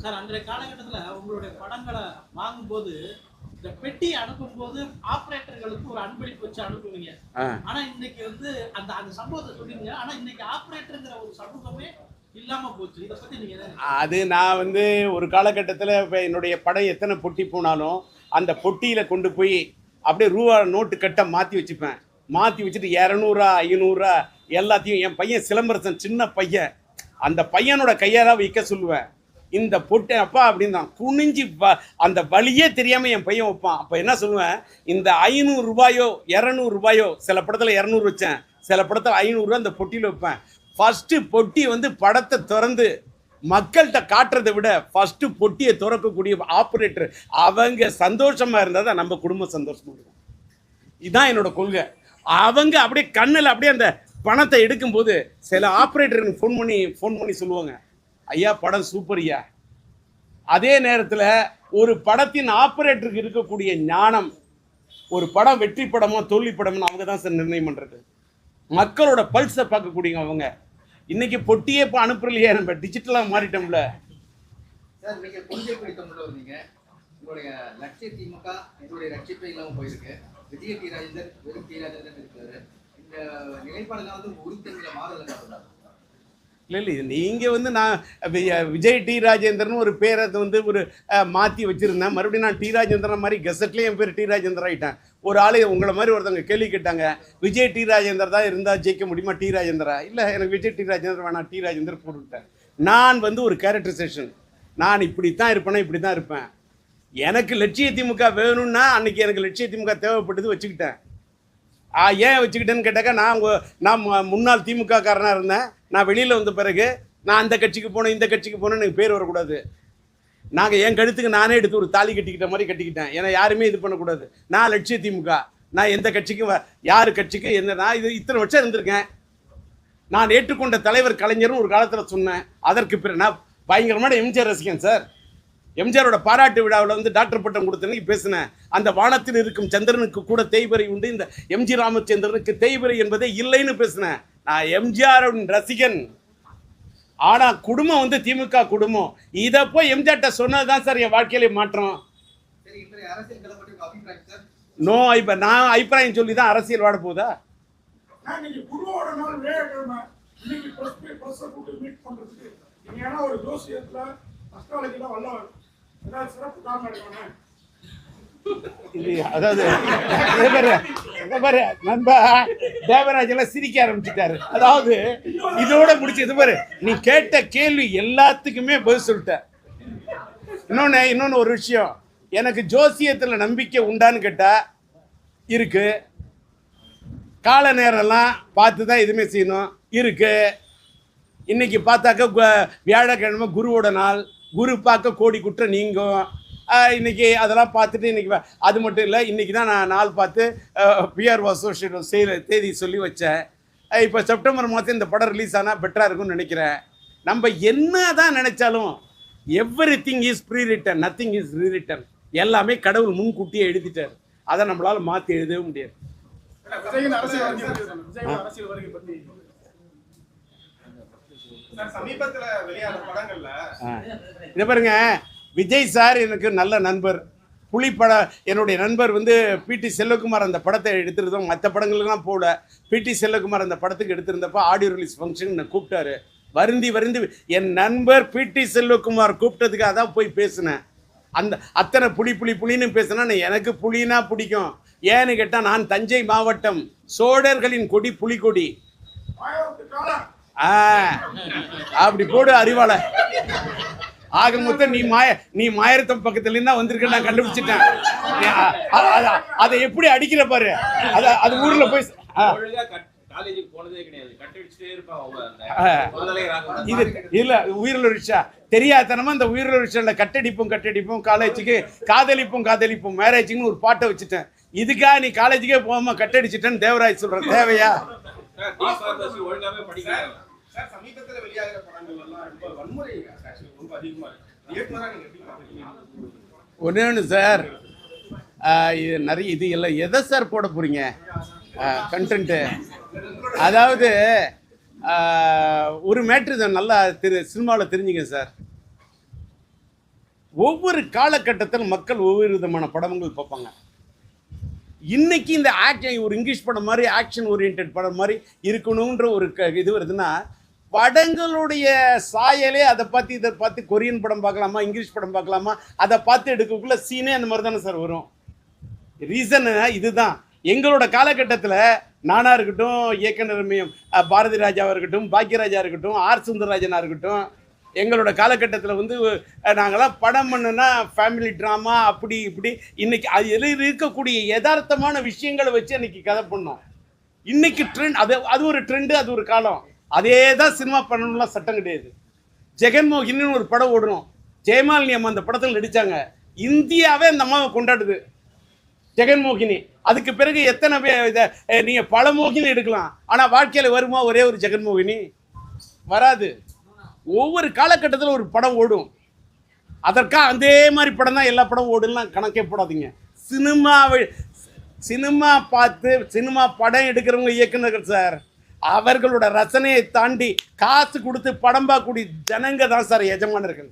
சார், அன்றைய காலகட்டத்துல உங்களுடைய படங்களை வாங்கும்போது இந்த பெட்டி அனுப்பும்போது ஆபரேட்டர்களுக்கு ஒரு அன்பளிப்பு வச்சு அனுப்புவீங்க. ஆனா இன்னைக்கு வந்து அந்த அந்த சம்பவத்தை சொல்றீங்க. ஆனா இன்னைக்கு ஆபரேட்டர்ங்கிற ஒரு சமூகமே இல்லாம போச்சு. இதை பத்தி நீங்க என்ன? அது நான் வந்து ஒரு காலகட்டத்தில் இப்போ என்னுடைய படம் எத்தனை பொட்டி போனாலும் அந்த பொட்டியில் கொண்டு போய் அப்படியே ரூபா நோட்டு கட்ட மாற்றி வச்சுப்பேன். மாற்றி வச்சுட்டு 200 500 எல்லாத்தையும் என் பையன் சிலம்பரசன் சின்ன பையன், அந்த பையனோட கையால் வைக்க சொல்லுவேன். இந்த பொட்டை அப்பா அப்படின்னு தான் குனிஞ்சி அந்த வழியே தெரியாமல் என் பையன் வைப்பான். அப்போ என்ன சொல்லுவேன், இந்த 500 ரூபாயோ 200 ரூபாயோ, சில படத்தில் 200 வச்சேன், சில படத்தில் 500 ரூபா அந்த பொட்டியில் வைப்பேன். ஃபஸ்ட்டு பொட்டி வந்து படத்தை திறந்து மக்கள்கிட்ட காட்டுறதை விட ஃபஸ்ட்டு பொட்டியை திறக்கக்கூடிய ஆப்ரேட்டர் அவங்க சந்தோஷமாக இருந்தால் தான் நம்ம குடும்பம் சந்தோஷமாக இருக்கும். இதுதான் என்னோட கொள்கை. அவங்க அப்படியே கண்ணில் அப்படியே அந்த பணத்தை எடுக்கும்போது சில ஆப்ரேட்டருக்கு ஃபோன் பண்ணி சொல்லுவாங்க, ஐயா படம் சூப்பர் ஐயா. அதே நேரத்தில் ஒரு படத்தின் ஆப்ரேட்டருக்கு இருக்கக்கூடிய ஞானம், ஒரு படம் வெற்றி படமோ தோல்வி படமோ அவங்க தான் சார் நிர்ணயம் பண்ணுறது. மக்களோட பல்ஸை பார்க்கக்கூடியவங்க அவங்க. இன்னைக்கு பொட்டியே இப்போ அனுப்புறலையே, நம்ம டிஜிட்டலாக மாறிட்டோம்ல சார். நீங்கள் கொள்கை பிடித்தமுள்ள நீங்க உங்களுடைய லட்சிய திமுக என்னுடைய லட்சியத்தை இல்லாமல் போயிருக்கு. விஜய் டி ராஜேந்தர் வெறும் டி ராஜேந்தர் இருக்காரு. இந்த நிலைப்பாடுலாம் வந்து உறுத்தங்களை மாறல. இல்லை நீங்கள் வந்து நான் விஜய் டி ராஜேந்திரன் ஒரு பேரை வந்து ஒரு மாற்றி வச்சுருந்தேன். மறுபடியும் நான் டி ராஜேந்திரன் மாதிரி கெசட்லேயே என் பேர் டி ராஜேந்திரன் ஆகிட்டேன். ஒரு ஆள் உங்களை மாதிரி ஒருத்தவங்க கேள்வி கேட்டாங்க, விஜய் டி ராஜேந்தர் தான் இருந்தால் ஜெயிக்க முடியுமா டி ராஜேந்திரா? இல்லை, எனக்கு விஜய் டி ராஜேந்தர் வேணாம், டி ராஜேந்தர் போட்டுவிட்டேன். நான் வந்து ஒரு கேரக்டரைசேஷன், நான் இப்படி தான் இருப்பேன்னா இப்படி தான் இருப்பேன். எனக்கு லட்சிய திமுக வேணும்னா அன்றைக்கி எனக்கு லட்சிய திமுக தேவைப்பட்டது வச்சுக்கிட்டேன். ஏன் வச்சுக்கிட்டேன்னு கேட்டாக்கா, நான் முன்னாள் திமுக காரனாக இருந்தேன். நான் வெளியில் வந்த பிறகு நான் அந்த கட்சிக்கு போனேன் இந்த கட்சிக்கு போனேன்னு எனக்கு பேர் வரக்கூடாது. நாங்கள் என் கழுத்துக்கு நானே எடுத்து ஒரு தாலி கட்டிக்கிட்ட மாதிரி கட்டிக்கிட்டேன். ஏன்னா யாருமே இது பண்ணக்கூடாது. நான் லட்சிய திமுக, நான் எந்த கட்சிக்கும் யார் கட்சிக்கு என்ன, நான் இது இத்தனை வருஷம் இருந்திருக்கேன். நான் ஏற்றுக்கொண்ட தலைவர் கலைஞரும் ஒரு காலத்தில் சொன்னேன். அதற்கு பிறகு நான் பயங்கரமான எம்ஜிஆர் ரசிகன் சார். எம்ஜிஆரோட பாராட்டு விழாவில் வந்து டாக்டர் பட்டம் கொடுத்தேன்னு பேசினேன். அந்த வானத்தில் இருக்கும் சந்திரனுக்கு கூட தேய்பிறை உண்டு, இந்த எம்ஜி ராமச்சந்திரனுக்கு தேய்பிறை என்பதே இல்லைன்னு பேசினேன். நான் எம்ஜிஆரின் ரசிகன். ஆனால் குடும்பம் வந்து திமுக குடும்பம். இதை போய் எம்ஜிஆர்ட்ட சொன்னது தான் சார் என் வாழ்க்கையிலே மாற்றம். நோ இப்போ நான் அபிப்பிராயம் சொல்லி தான் அரசியல் வாட போகுதா? அதாவது நண்பா தேவராஜெல்லாம் சிரிக்க ஆரம்பிச்சுட்டாரு. அதாவது இதோட முடிச்சது பாரு, நீ கேட்ட கேள்வி எல்லாத்துக்குமே பதில் சொல்லிட்ட. இன்னொன்னு ஒரு விஷயம், எனக்கு ஜோசியத்தில் நம்பிக்கை உண்டான்னு கேட்டா இருக்கு. கால நேரம்லாம் பார்த்து தான் எதுவுமே செய்யணும் இருக்கு. இன்னைக்கு பார்த்தாக்க வியாழக்கிழமை குருவோட நாள், குரு பார்க்க கோடி குற்றம் நீங்கும். இன்றைக்கி அதெல்லாம் பார்த்துட்டு இன்றைக்கி அது மட்டும் இல்லை, இன்றைக்கி தான் நான் நாள் பார்த்து பிஆர் அசோசியேட் செய்கிற தேதி சொல்லி வச்சேன். இப்போ செப்டம்பர் மாதம் இந்த படம் ரிலீஸ் ஆனால் பெட்டராக இருக்கும்னு நினைக்கிறேன். நம்ம என்ன தான் நினச்சாலும் everything is pre written, nothing is rewritten. எல்லாமே கடவுள் முன்கூட்டியே எழுதிட்டார். அதை நம்மளால் மாற்றி எழுதவே முடியாது. சமீபத்துல வெளியான படங்கள்ல இதை பாருங்க, விஜய் சார் எனக்கு நல்ல நண்பர். புலிப்பட என்னுடைய நண்பர் வந்து பிடி செல்வகுமார் அந்த படத்தை எடுத்துருந்தோம். மற்ற படங்களுக்கெல்லாம் போகல. பிடி செல்வகுமார் அந்த படத்துக்கு எடுத்திருந்தப்போ ஆடியோ ரிலீஸ் ஃபங்க்ஷன் என்னை கூப்பிட்டாரு. வருந்தி என் நண்பர் பிடி செல்வகுமார் கூப்பிட்டதுக்காக தான் போய் பேசினேன். அந்த அத்தனை புலின்னு பேசினா எனக்கு புலினா பிடிக்கும். ஏன்னு கேட்டால் நான் தஞ்சை மாவட்டம், சோழர்களின் கொடி புலிகொடி. அப்படி போடு அறிவாள. ஆக மொத்தம் நீ மாயரத்தம் பக்கத்துலேருந்து தான் வந்திருக்க, நான் கண்டுபிடிச்சிட்டேன். அதை எப்படி அடிக்கிற பாரு. அது ஊர்ல போய் இது இல்ல உயிரிழ ரிக்ஷா தெரியாதனமா அந்த உயிரிழ ரிக்ஷால கட்டடிப்பும் காலேஜுக்கு காதலிப்பும் மேரேஜுன்னு ஒரு பாட்டை வச்சுட்டேன். இதுக்காக நீ காலேஜுக்கே போகாம கட்டடிச்சிட்டேன்னு தேவராஜ் சொல்ற தேவையா? சமீபத்துல வெளியாகிற படங்கள் எல்லாம் ரொம்ப வன்முறை ரொம்ப அதிகமா இருக்கு. ஒன்று சார், இது நிறைய இது எல்லாம் எதை சார் போட போறீங்க கண்டென்ட்டு? அதாவது ஒரு மேட்ரு நல்லா சினிமாவில் தெரிஞ்சுங்க சார். ஒவ்வொரு காலகட்டத்தில் மக்கள் ஒவ்வொரு விதமான படங்கள் பார்ப்பாங்க. இன்னைக்கு இந்த ஆக்ஷன் ஒரு இங்கிலீஷ் படம் மாதிரி ஆக்ஷன் ஓரியன்ட் படம் மாதிரி இருக்கணுன்ற ஒரு இது வருதுன்னா, படங்களுடைய சாயலே அதை பார்த்து இதை பார்த்து கொரியன் படம் பார்க்கலாமா, இங்கிலீஷ் படம் பார்க்கலாமா, அதை பார்த்து எடுக்கக்குள்ள சீனே அந்த மாதிரி தானே சார் வரும். ரீசன் இதுதான். எங்களோட காலகட்டத்தில் நானாக இருக்கட்டும், இயக்குனர் பாரதி ராஜாவாக இருக்கட்டும், பாக்கியராஜா இருக்கட்டும், ஆர் சுந்தரராஜனாக இருக்கட்டும், எங்களோட காலகட்டத்தில் வந்து நாங்களாம் படம் பண்ணுனா ஃபேமிலி ட்ராமா அப்படி இப்படி இன்னைக்கு அதில் இருக்கக்கூடிய யதார்த்தமான விஷயங்களை வச்சு அன்னைக்கு கதை பண்ணோம். இன்னைக்கு ட்ரெண்ட் அது ஒரு ட்ரெண்டு, அது ஒரு காலம். அதே தான் சினிமா பண்ணணும்லாம் சட்டம் கிடையாது. ஜெகன்மோகினின்னு ஒரு படம் ஓடணும், ஜெயமாலினி அம்மா அந்த படத்தில் நடித்தாங்க. இந்தியாவே அந்த அம்மாவை கொண்டாடுது ஜெகன்மோகினி. அதுக்கு பிறகு எத்தனை பேர் நீங்கள் பல மோகினி எடுக்கலாம், ஆனால் வாழ்க்கையில் வருமா ஒரே ஒரு ஜெகன்மோகினி? வராது. ஒவ்வொரு காலகட்டத்தில் ஒரு படம் ஓடும். அதற்காக அதே மாதிரி படம் தான் எல்லா படம் ஓடுலாம் கணக்கே போடாதீங்க. சினிமா பார்த்து சினிமா படம் எடுக்கிறவங்க இயக்குனர்கள் சார், அவர்களோட ரசனையை தாண்டி காசு கொடுத்து படம் பார்க்கக்கூடிய ஜனங்க தான் சார் எஜமானர்கள்.